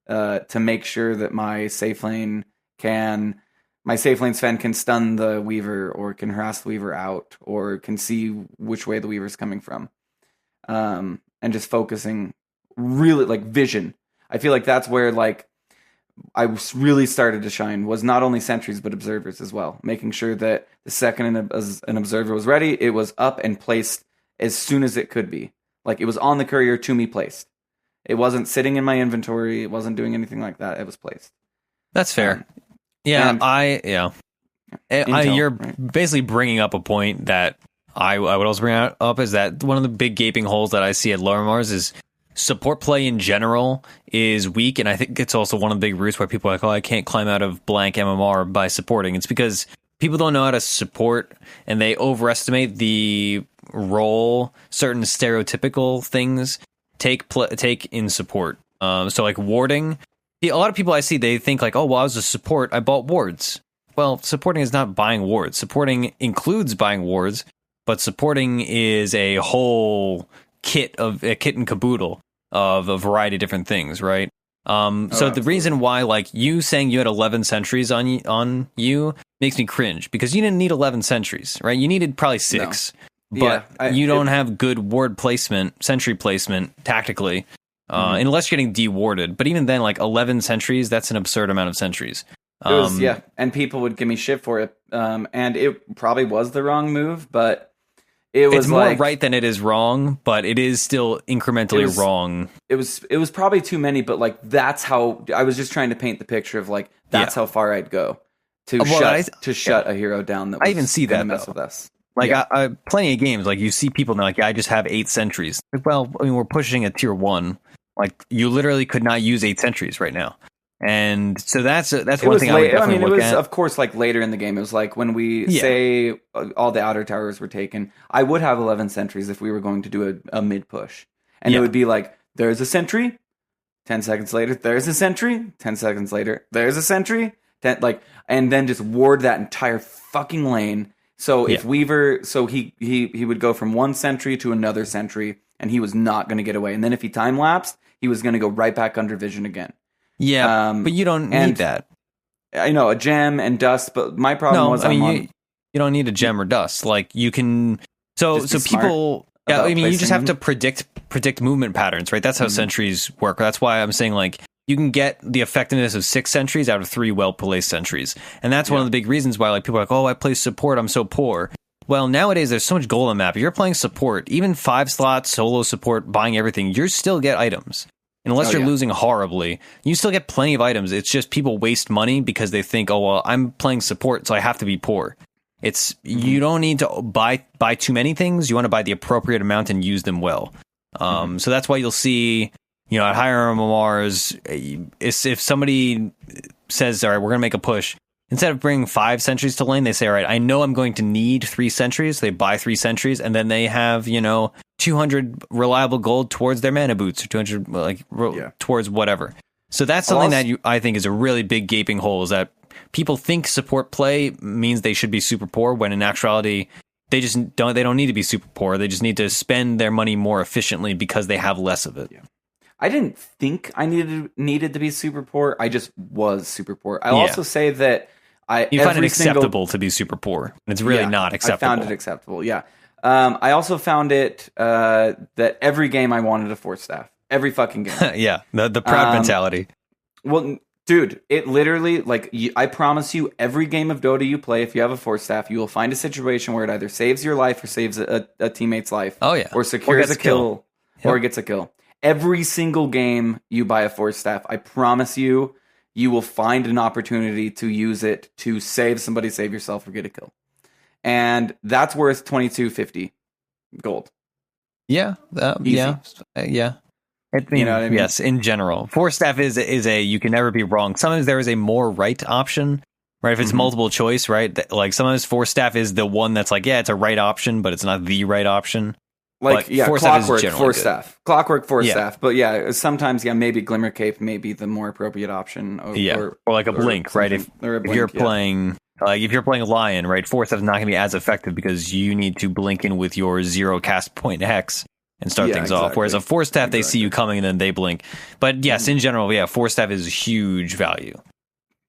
A: to make sure that my safe lane Sven can stun the Weaver or can harass the Weaver out or can see which way the Weaver's coming from. And just focusing really like vision. I feel like that's where like I really started to shine, was not only sentries but observers as well, making sure that the second an observer was ready, it was up and placed as soon as it could be. Like it was on the courier to me placed. It wasn't sitting in my inventory. It wasn't doing anything like that. It was placed.
B: That's fair. Yeah,
A: Intel,
B: you're
A: right?
B: basically bringing up a point that I would also bring up, is that one of the big gaping holes that I see at lower Mars is support play in general is weak, and I think it's also one of the big roots where people are like, oh, I can't climb out of blank MMR by supporting. It's because people don't know how to support, and they overestimate the role certain stereotypical things take in support. So like warding, a lot of people I see, they think like, oh, well, I was a support, I bought wards. Well, supporting is not buying wards. Supporting includes buying wards, but supporting is a whole kit and caboodle of a variety of different things, right? So the reason why, like, you saying you had 11 sentries on you makes me cringe, because you didn't need 11 sentries, right? You needed probably 6, but you don't have good ward placement, sentry placement tactically, unless you're getting dewarded. But even then, like 11 sentries, that's an absurd amount of sentries.
A: It was, and people would give me shit for it, and it probably was the wrong move, but it's more
B: like, right than it is wrong, but it is still incrementally wrong.
A: It was probably too many, but like that's how I was just trying to paint the picture of like that's how far I'd go to shut a hero down. That was
B: I even see that
A: mess with us.
B: Like I plenty of games, like you see people now, like, I just have 8 sentries. Like, well, I mean, we're pushing a tier 1. Like, you literally could not use 8 sentries right now. And so that's one thing I would definitely look at.
A: Of course, like later in the game, it was like when we say all the outer towers were taken, I would have 11 sentries if we were going to do a mid push. And it would be like, there's a sentry, 10 seconds later, there's a sentry, 10 seconds later, there's a sentry, and then just ward that entire fucking lane. So if Weaver, he would go from one sentry to another sentry, and he was not going to get away. And then if he time lapsed, he was going to go right back under vision again.
B: Yeah, but you don't need that.
A: I know, a gem and dust, but my problem
B: you don't need a gem or dust. Like, you can so people you just have to predict movement patterns, right? That's how sentries work. That's why I'm saying, like, you can get the effectiveness of 6 sentries out of 3 well-placed sentries. And that's one of the big reasons why, like, people are like, oh, I play support, I'm so poor. Well, nowadays there's so much gold on the map. If you're playing support, even 5 slots, solo support, buying everything, you still get items. Unless you're losing horribly, you still get plenty of items. It's just people waste money because they think, oh, well, I'm playing support, so I have to be poor. It's you don't need to buy too many things. You want to buy the appropriate amount and use them well. So that's why you'll see, at higher MMRs, if somebody says, all right, we're going to make a push, instead of bringing 5 sentries to lane, they say, all right, I know I'm going to need 3 sentries. They buy 3 sentries, and then they have, 200 reliable gold towards their mana boots, or 200 towards whatever. So that's something that I think is a really big gaping hole, is that people think support play means they should be super poor, when in actuality they don't need to be super poor. They just need to spend their money more efficiently because they have less of it. Yeah.
A: I didn't think I needed to be super poor. I just was super poor. I'll also say that
B: you find it acceptable to be super poor. It's really not acceptable.
A: I found it acceptable. Yeah. I also found it that every game I wanted a force staff. Every fucking game.
B: Yeah, the proud mentality.
A: Well, dude, it literally, I promise you, every game of Dota you play, if you have a force staff, you will find a situation where it either saves your life or saves a teammate's life.
B: Oh, yeah.
A: Or secures a kill. Or gets a kill. Every single game you buy a force staff, I promise you, you will find an opportunity to use it to save somebody, save yourself, or get a kill. And that's worth $22.50 gold.
B: Yeah. Yeah.
A: You know what I mean?
B: Yes, in general. Force staff is a, you can never be wrong. Sometimes there is a more right option, right? If it's multiple choice, right? Like, sometimes force staff is the one that's like, it's a right option, but it's not the right option.
A: Clockwork force staff. Clockwork force staff. But sometimes, maybe Glimmer Cape may be the more appropriate option.
B: Or like a Blink, right? If you're playing... if you're playing Lion, right, force staff is not going to be as effective because you need to blink in with your 0 cast point hex and start things off. Whereas a force staff, they see you coming and then they blink. But yes, in general, force staff is huge value.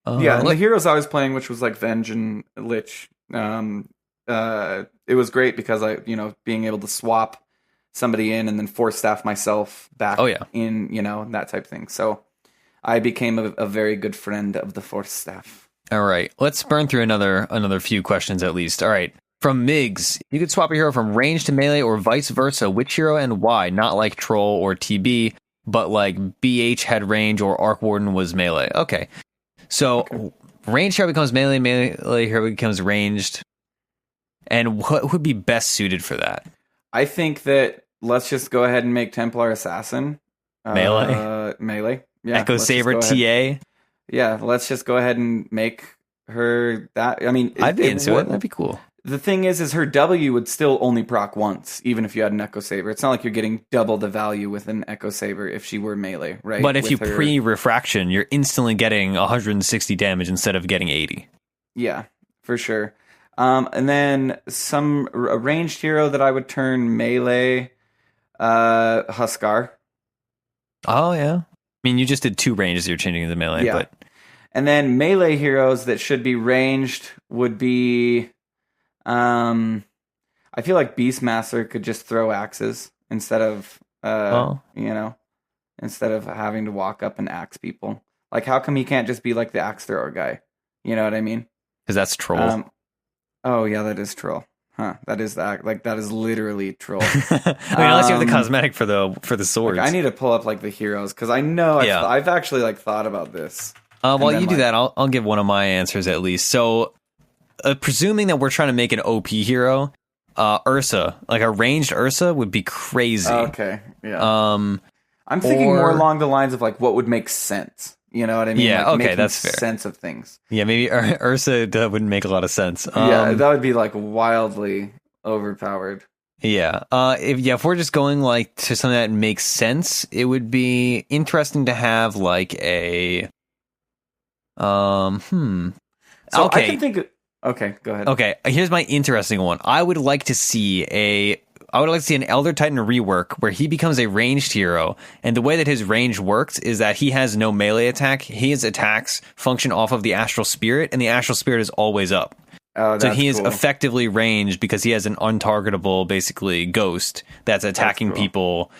A: And the heroes I was playing, which was like Venge and Lich, it was great because I, being able to swap somebody in and then force staff myself back in, that type of thing. So I became a very good friend of the force staff.
B: All right, let's burn through another few questions at least. All right, from Migs, you could swap a hero from range to melee or vice versa. Which hero and why? Not like Troll or TB, but like BH had range or Arc Warden was melee. Okay, So ranged hero becomes melee, melee hero becomes ranged. And what would be best suited for that?
A: I think that let's just go ahead and make Templar Assassin. Melee. Yeah.
B: Echo Saber TA.
A: Yeah, let's just go ahead and make her that. I mean,
B: I'd be into it. That'd be cool.
A: The thing is her W would still only proc once, even if you had an Echo Saber. It's not like you're getting double the value with an Echo Saber if she were melee, right?
B: But if you pre-refraction, you're instantly getting 160 damage instead of getting 80.
A: Yeah, for sure. And then a ranged hero that I would turn melee, Huskar.
B: Oh, yeah. I mean, you just did 2 ranges you're changing to melee.
A: Yeah.
B: But...
A: And then melee heroes that should be ranged would be... I feel like Beastmaster could just throw axes instead of, instead of having to walk up and axe people. Like, how come he can't just be like the axe thrower guy? You know what I mean?
B: Because that's troll.
A: Oh yeah, that is troll. Huh? That is that is literally troll.
B: I mean, unless you have the cosmetic for the swords.
A: Like, I need to pull up like the heroes because I know I've actually like thought about this.
B: While you do that, I'll give one of my answers at least. So, presuming that we're trying to make an OP hero, Ursa, like a ranged Ursa, would be crazy.
A: Okay, yeah. I'm thinking more along the lines of like what would make sense. You know what I mean?
B: Yeah,
A: like
B: okay, that's fair.
A: Sense of things.
B: Yeah, maybe Ursa wouldn't make a lot of sense.
A: Yeah, that would be like wildly overpowered.
B: Yeah. If we're just going like to something that makes sense, it would be interesting to have like a
A: So
B: okay.
A: I can think. Okay, go ahead.
B: Okay, here's my interesting one. I would like to see an Elder Titan rework where he becomes a ranged hero, and the way that his range works is that he has no melee attack. His attacks function off of the Astral Spirit, and the Astral Spirit is always up.
A: Oh,
B: so he is
A: cool.
B: effectively ranged because he has an untargetable, basically, ghost that's attacking people,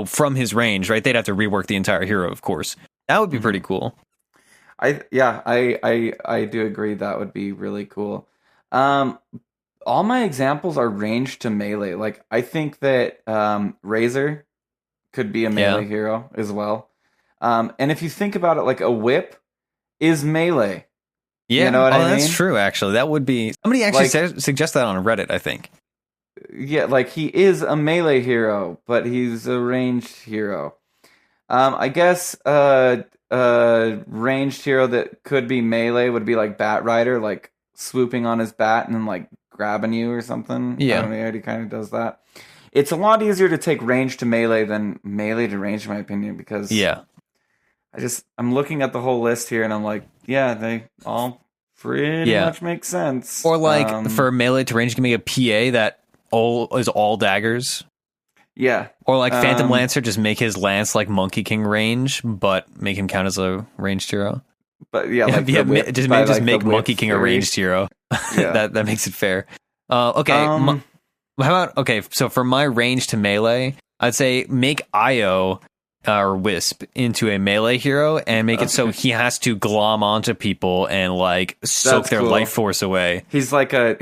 B: from his range, right? They'd have to rework the entire hero, of course. That would be pretty cool.
A: I do agree that would be really cool. All my examples are ranged to melee. Like, I think that Razor could be a melee hero as well. And if you think about it, like a whip is melee.
B: Yeah,
A: you know what I mean?
B: That's true, actually. That would be... Somebody actually suggested that on Reddit, I think.
A: Yeah, like he is a melee hero, but he's a ranged hero. I guess ranged hero that could be melee would be like Bat Rider, like swooping on his bat and then like grabbing you or something.
B: Yeah.
A: I don't know, he already kind of does that. It's a lot easier to take range to melee than melee to range, in my opinion, because I'm looking at the whole list here and I'm like, yeah, they all pretty much make sense.
B: Or like for melee to range, you can make a PA that is all daggers.
A: Yeah.
B: Or like Phantom Lancer, just make his lance like Monkey King range, but make him count as a ranged hero.
A: But yeah, like
B: just make Monkey King a ranged hero.
A: Yeah.
B: that makes it fair. Okay. How about so for my range to melee, I'd say make Io or Wisp into a melee hero and make it so he has to glom onto people and like soak their life force away.
A: He's like a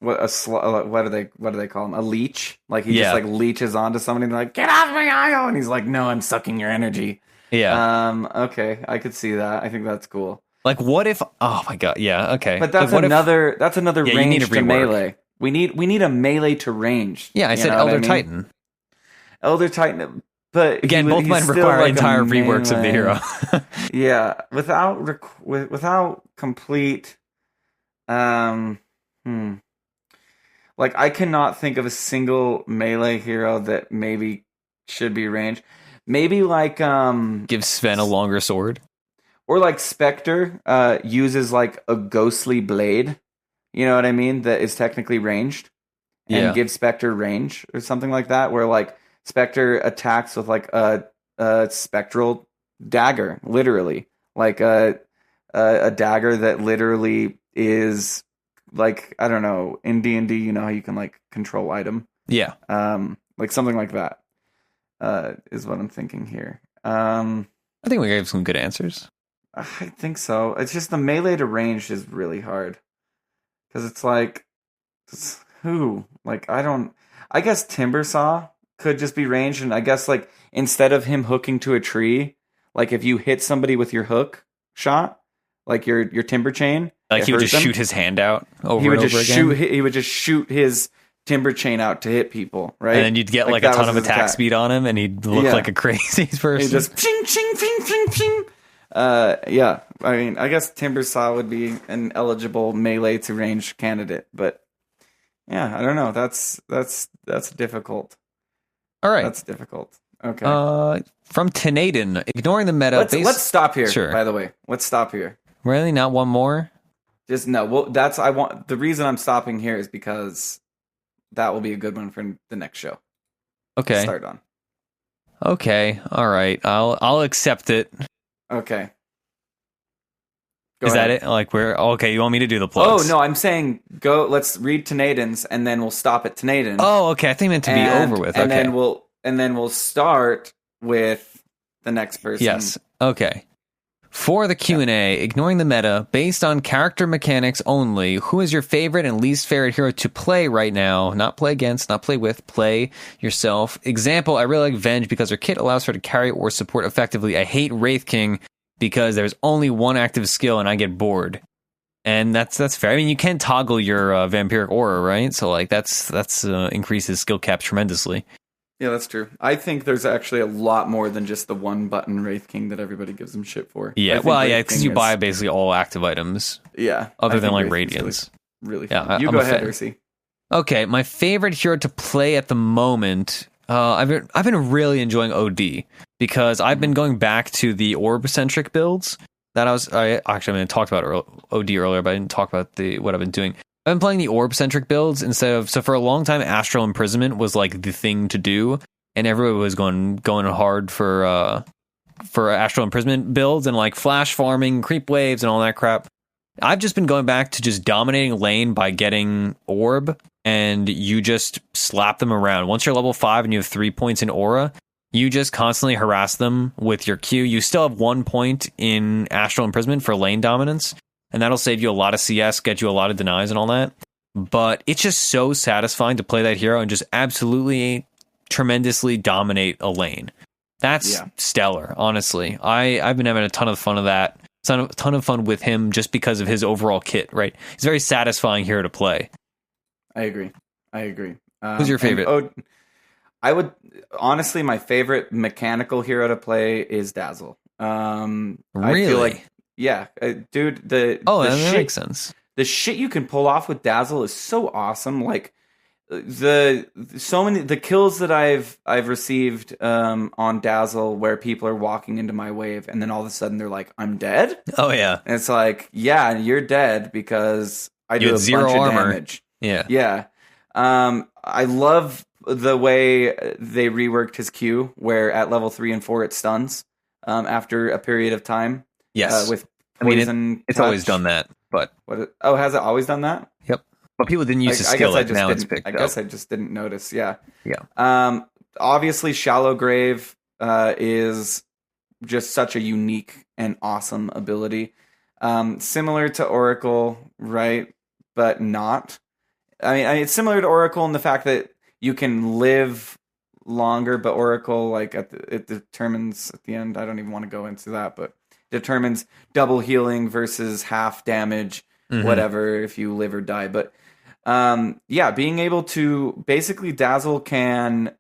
A: what do they call him? A leech? Like he just like leeches onto somebody and they're like, get off me, Io! And he's like, no, I'm sucking your energy.
B: Yeah.
A: Okay, I could see that. I think that's cool.
B: Like, what if? Oh my god, yeah, okay.
A: But that's another range to melee. We need a melee to range.
B: Yeah, I said Elder Titan.
A: Elder Titan, but
B: again, both might require like entire reworks of the hero.
A: Yeah, without complete, like I cannot think of a single melee hero that maybe should be ranged. Maybe like
B: give Sven a longer sword.
A: Or like Spectre uses like a ghostly blade, you know what I mean, that is technically ranged, and give Spectre range or something like that, where like Spectre attacks with like a spectral dagger, literally, like a dagger that literally is like, I don't know, in D&D, you know how you can like control item, like something like that is what I'm thinking here.
B: I think we gave some good answers.
A: I think so. It's just the melee to ranged is really hard. Because it's like, who? Like, I guess Timbersaw could just be ranged, and I guess, like, instead of him hooking to a tree, like if you hit somebody with your hook shot, like your timber chain,
B: Like he would just shoot his hand out over and over again.
A: He would just shoot his timber chain out to hit people, right?
B: And then you'd get like a ton of attack speed on him, and he'd look like a crazy person.
A: He just ching ching ching ching ching. Yeah, I mean, I guess Timber Saw would be an eligible melee to range candidate, but yeah, I don't know. That's difficult.
B: All right,
A: that's difficult. Okay.
B: From Tanaden, ignoring the meta.
A: Let's stop here.
B: Sure.
A: By the way, let's stop here.
B: Really, not one more?
A: Just no. Well, the reason I'm stopping here is because that will be a good one for the next show.
B: Okay.
A: Start on.
B: Okay. All right. I'll accept it.
A: Okay.
B: Is that it? Like we're okay? You want me to do the plugs?
A: Oh no, I'm saying go. Let's read Tanaden's, and then we'll stop at Tanaden.
B: Oh, okay. I think meant to be over with.
A: And
B: okay.
A: then we'll start with the next person.
B: Yes. Okay. For the Q&A, ignoring the meta, based on character mechanics only, who is your favorite and least favorite hero to play right now? Not play against, not play with, play yourself. Example, I really like Venge because her kit allows her to carry or support effectively. I hate Wraith King because there's only one active skill and I get bored. And that's fair. I mean, you can toggle your vampiric aura, right? So like that's increases skill cap tremendously.
A: Yeah, that's true. I think there's actually a lot more than just the one button Wraith King that everybody gives him shit for.
B: Yeah, well, yeah, because you buy basically all active items.
A: Yeah.
B: Other than like Radiance.
A: Really fun. Yeah, you go ahead, Ursi.
B: Okay, my favorite hero to play at the moment, I've been really enjoying OD because I've been going back to the orb-centric builds that I talked about OD earlier, but I didn't talk about what I've been doing. I've been playing the orb-centric builds so for a long time, Astral Imprisonment was like the thing to do, and everybody was going hard for Astral Imprisonment builds and like flash farming, creep waves, and all that crap. I've just been going back to just dominating lane by getting orb, and you just slap them around. Once you're level 5 and you have 3 points in aura, you just constantly harass them with your Q. You still have 1 point in Astral Imprisonment for lane dominance, and that'll save you a lot of CS, get you a lot of denies and all that. But it's just so satisfying to play that hero and just absolutely tremendously dominate a lane. That's stellar, honestly. I've been having a ton of fun of that. A ton of fun with him just because of his overall kit, right? He's a very satisfying hero to play.
A: I agree.
B: Who's your favorite?
A: I would honestly, my favorite mechanical hero to play is Dazzle.
B: Really?
A: I feel like, yeah, dude.
B: That makes sense.
A: The shit you can pull off with Dazzle is so awesome. Like the kills that I've received on Dazzle where people are walking into my wave and then all of a sudden they're like, I'm dead.
B: Oh yeah,
A: and it's like, yeah, you're dead because I do a
B: zero
A: bunch
B: armor.
A: of damage.
B: Yeah.
A: I love the way they reworked his Q, where at level 3 and 4 it stuns after a period of time.
B: Yes,
A: with poison.
B: It's always done that, but
A: has it always done that?
B: Yep. But people didn't use the skill. I
A: guess I just didn't notice. Yeah.
B: Yeah.
A: Obviously, Shallow Grave is just such a unique and awesome ability. Similar to Oracle, right? But not. I mean, it's similar to Oracle in the fact that you can live longer, but Oracle, like it determines at the end. I don't even want to go into that, but determines double healing versus half damage, whatever, if you live or die. But being able to basically Dazzle can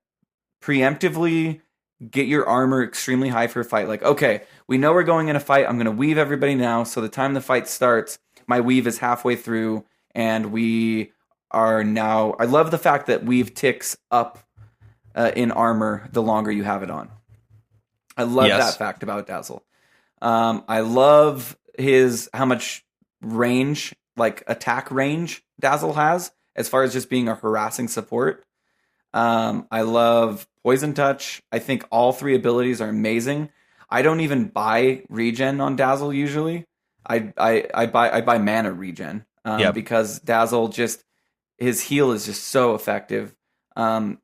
A: preemptively get your armor extremely high for a fight. Like, okay, we know we're going in a fight. I'm going to weave everybody now. So the time the fight starts, my weave is halfway through, and we are now. I love the fact that weave ticks up in armor the longer you have it on. I love that fact about Dazzle. I love how much range, like attack range, Dazzle has as far as just being a harassing support. I love Poison Touch. I think all 3 abilities are amazing. I don't even buy regen on Dazzle usually. I buy mana regen because Dazzle just, his heal is just so effective. My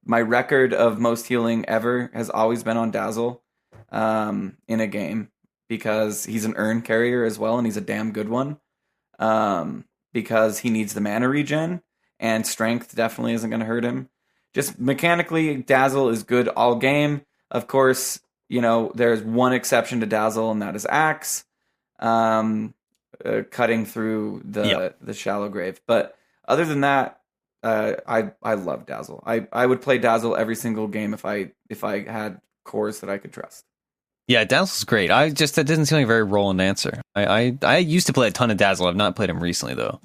A: record of most healing ever has always been on Dazzle in a game because he's an urn carrier as well, and he's a damn good one because he needs the mana regen, and strength definitely isn't going to hurt him. Just mechanically, Dazzle is good all game. Of course, there's one exception to Dazzle, and that is Axe, cutting through the shallow grave. But other than that, I love Dazzle. I would play Dazzle every single game if I had cores that I could trust.
B: Yeah, Dazzle's great. That didn't seem like a very Roland answer. I used to play a ton of Dazzle. I've not played him recently though.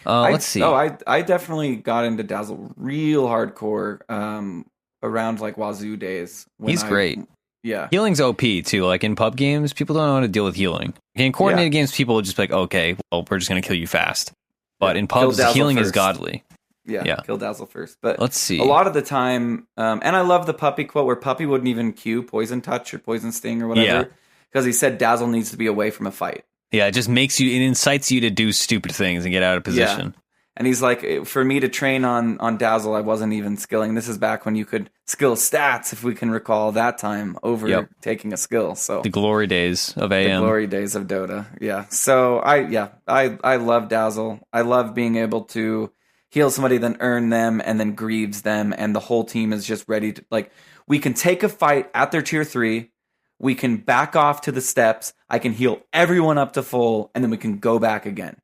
B: Let's see.
A: I definitely got into Dazzle real hardcore around like Wazoo days.
B: He's great.
A: Yeah.
B: Healing's OP too. Like in pub games, people don't know how to deal with healing. In coordinated games, people will just be like, okay, well, we're just going to kill you fast. But in pubs, healing is godly.
A: Yeah, kill Dazzle first. But
B: let's see.
A: A lot of the time, and I love the Puppy quote where Puppy wouldn't even cue Poison Touch or Poison Sting or whatever, because he said Dazzle needs to be away from a fight.
B: Yeah, it incites you to do stupid things and get out of position.
A: Yeah. And he's like, for me to train on Dazzle, I wasn't even skilling. This is back when you could skill stats, if we can recall that time, over taking a skill. So
B: the glory days of AM.
A: The glory days of Dota. Yeah. So I love Dazzle. I love being able to heal somebody, then earn them, and then grieves them, and the whole team is just ready to, like, we can take a fight at their tier 3, we can back off to the steps, I can heal everyone up to full, and then we can go back again.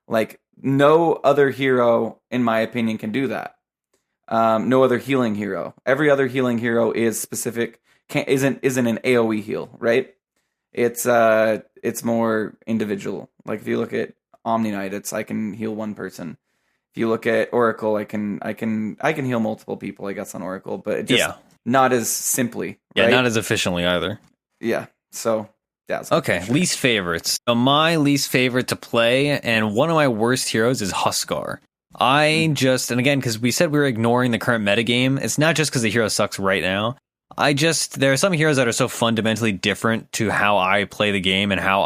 A: Like, no other hero, in my opinion, can do that. No other healing hero. Every other healing hero is specific, isn't an AoE heal, right? It's more individual. Like, if you look at Omni Knight, it's I can heal one person. If you look at Oracle, I can heal multiple people, I guess, on Oracle, but it just not as simply.
B: Yeah,
A: right?
B: not as efficiently either.
A: Yeah, so Dazzle.
B: Okay, least favorites. So my least favorite to play, and one of my worst heroes is Huskar. And again, because we said we were ignoring the current metagame, it's not just because the hero sucks right now. There are some heroes that are so fundamentally different to how I play the game and how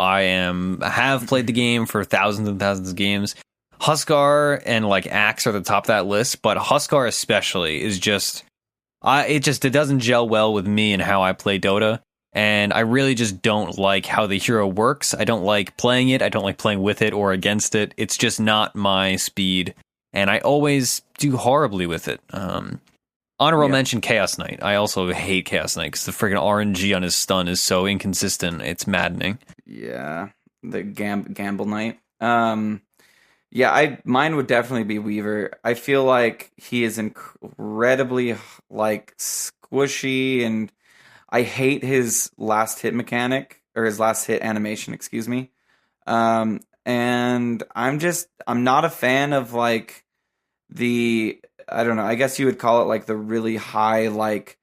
B: have played the game for thousands and thousands of games. Huskar and like Axe are the top of that list, but Huskar especially is it doesn't gel well with me and how I play Dota, and I really just don't like how the hero works. I don't like playing it. I don't like playing with it or against it. It's just not my speed, and I always do horribly with it. Honorable mention Chaos Knight. I also hate Chaos Knight because the freaking RNG on his stun is so inconsistent. It's maddening.
A: Yeah, the Gamble Knight. Mine would definitely be Weaver. I feel like he is incredibly like squishy, and I hate his last hit mechanic, or his last hit animation, excuse me. And I'm not a fan of like I don't know, I guess you would call it like the really high like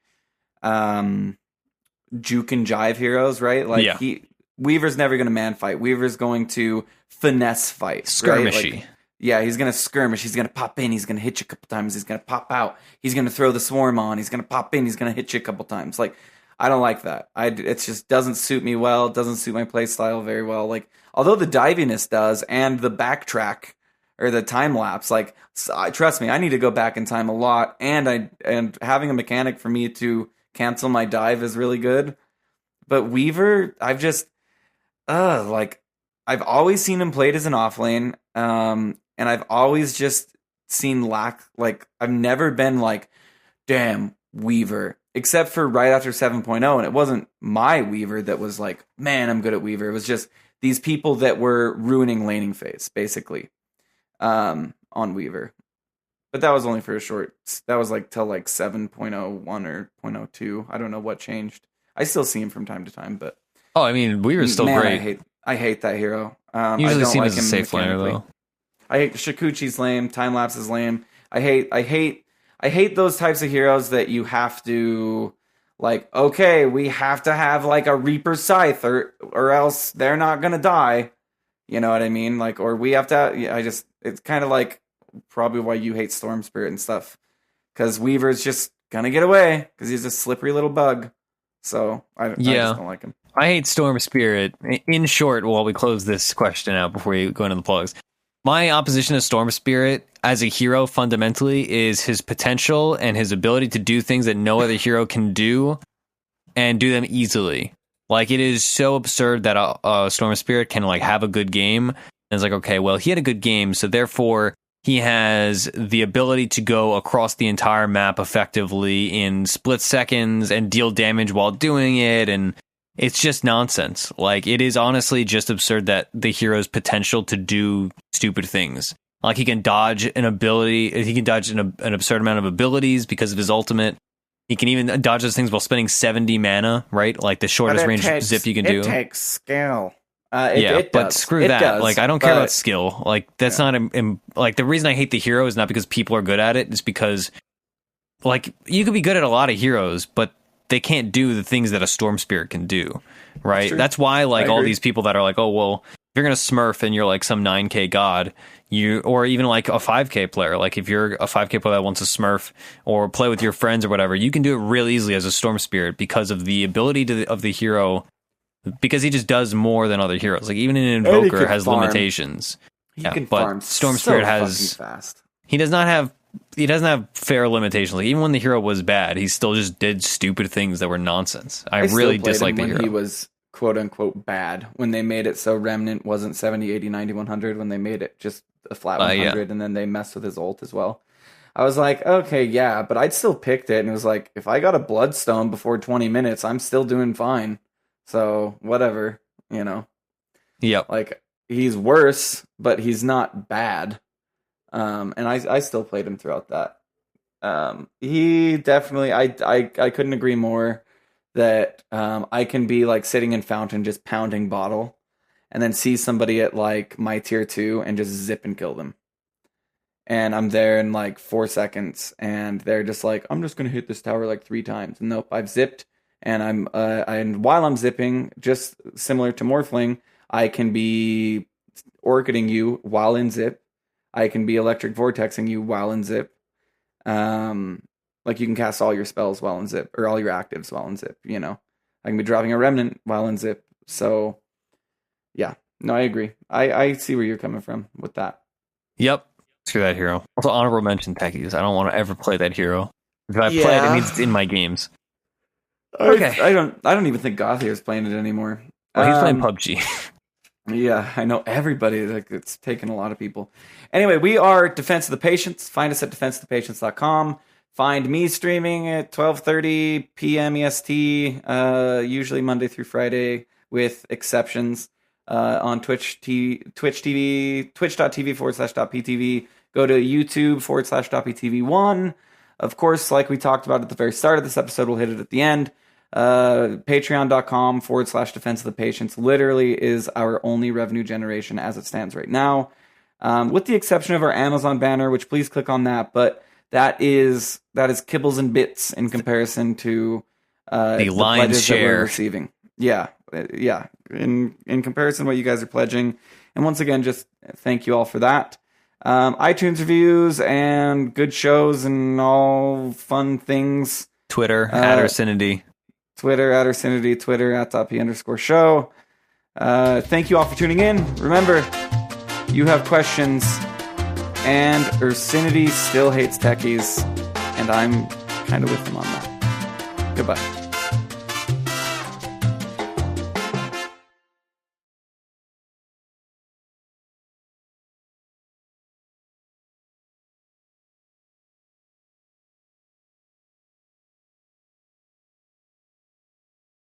A: juke and jive heroes, right? Like Weaver's never going to man fight. Weaver's going to finesse fight.
B: Skirmishy.
A: Right? Like, he's going to skirmish. He's going to pop in. He's going to hit you a couple times. He's going to pop out. He's going to throw the swarm on. He's going to pop in. He's going to hit you a couple times. Like, I don't like that. It just doesn't suit me well. It doesn't suit my play style very well. Like, although the diviness does, and the backtrack or the time lapse, like, trust me, I need to go back in time a lot. And having a mechanic for me to cancel my dive is really good. But Weaver, I've always seen him played as an offlane, and I've always just seen I've never been like, damn, Weaver, except for right after 7.0, and it wasn't my Weaver that was like, man, I'm good at Weaver. It was just these people that were ruining laning phase, basically, on Weaver. But that was only for that was like till like 7.01 or 0.02. I don't know what changed. I still see him from time to time, but
B: oh, I mean, Weaver's still great.
A: I hate that hero.
B: Usually
A: I don't
B: seen
A: like
B: as a
A: him
B: safe laner,
A: mechanically.
B: though.
A: I hate Shikuchi's lame. Time lapse is lame. I hate those types of heroes that you have to like. Okay, we have to have like a Reaper Scythe, or else they're not gonna die. You know what I mean? Like, or we have to. It's kind of like probably why you hate Storm Spirit and stuff, because Weaver's just gonna get away because he's a slippery little bug. So I just don't like him.
B: I hate Storm Spirit. In short, while we close this question out before we go into the plugs, my opposition to Storm Spirit as a hero fundamentally is his potential and his ability to do things that no other hero can do, and do them easily. Like, it is so absurd that Storm Spirit can like have a good game, and it's like, okay, well, he had a good game, so therefore He has the ability to go across the entire map effectively in split seconds and deal damage while doing it, and it's just nonsense. Like, it is honestly just absurd that the hero's potential to do stupid things. Like, he can dodge an ability, he can dodge an absurd amount of abilities because of his ultimate. He can even dodge those things while spending 70 mana, right? Like the shortest range zip you can do.
A: It takes skill.
B: But screw that.
A: Does,
B: like, I don't care about skill. Like, that's not like, the reason I hate the hero is not because people are good at it. It's because, like, you could be good at a lot of heroes, but they can't do the things that a Storm Spirit can do, right? That's why, like, all these people that are like, oh, well, if you're gonna smurf and you're like some 9k god, or even like a 5k player, like if you're a 5k player that wants to smurf or play with your friends or whatever, you can do it real easily as a Storm Spirit because of the ability of the hero. Because he just does more than other heroes. Like, even an Invoker has limitations.
A: He can farm
B: Storm Spirit has
A: fast.
B: He doesn't have fair limitations. Like, even when the hero was bad, he still just did stupid things that were nonsense. I really dislike the hero.
A: He was quote unquote bad when they made it so Remnant wasn't 70, 80, 90, 100, when they made it just a flat 100, and then they messed with his ult as well. I was like, okay, yeah, but I'd still picked it, and it was like, if I got a Bloodstone before 20 minutes, I'm still doing fine. So, whatever, you know.
B: Yep.
A: Like, he's worse, but he's not bad. And I still played him throughout that. He definitely, I couldn't agree more that I can be, like, sitting in Fountain just pounding bottle, and then see somebody at, like, my tier 2 and just zip and kill them. And I'm there in, like, 4 seconds, and they're just like, I'm just going to hit this tower, like, 3 times. Nope, I've zipped. And and while I'm zipping, just similar to Morphling, I can be orchiding you while in zip. I can be electric vortexing you while in zip. Like, you can cast all your spells while in zip, or all your actives while in zip, you know. I can be dropping a remnant while in zip. So, yeah. No, I agree. I see where you're coming from with that.
B: Yep. Screw that hero. Also, honorable mention techies. I don't want to ever play that hero. If I play it, it means it's in my games.
A: Okay. I don't even think Gothier is playing it anymore.
B: Well, he's playing PUBG.
A: Yeah, I know everybody. Like, it's taken a lot of people. Anyway, we are Defense of the Patients. Find us at defenseofthepatients.com. Find me streaming at 12:30 p.m. EST, usually Monday through Friday, with exceptions, on twitch.tv /.ptv. Go to YouTube /.ptv1. Of course, like we talked about at the very start of this episode, we'll hit it at the end. Patreon.com /Defense of the Patients literally is our only revenue generation as it stands right now. With the exception of our Amazon banner, which please click on that, but that is kibbles and bits in comparison to
B: the lion's share
A: that we're receiving. Yeah. In comparison to what you guys are pledging. And once again, just thank you all for that. iTunes reviews and good shows and all fun things.
B: Twitter at Ursinity.
A: Twitter at Ursinity. Twitter at @P_show. Thank you all for tuning in. Remember, you have questions, and Ursinity still hates techies, and I'm kind of with them on that. Goodbye.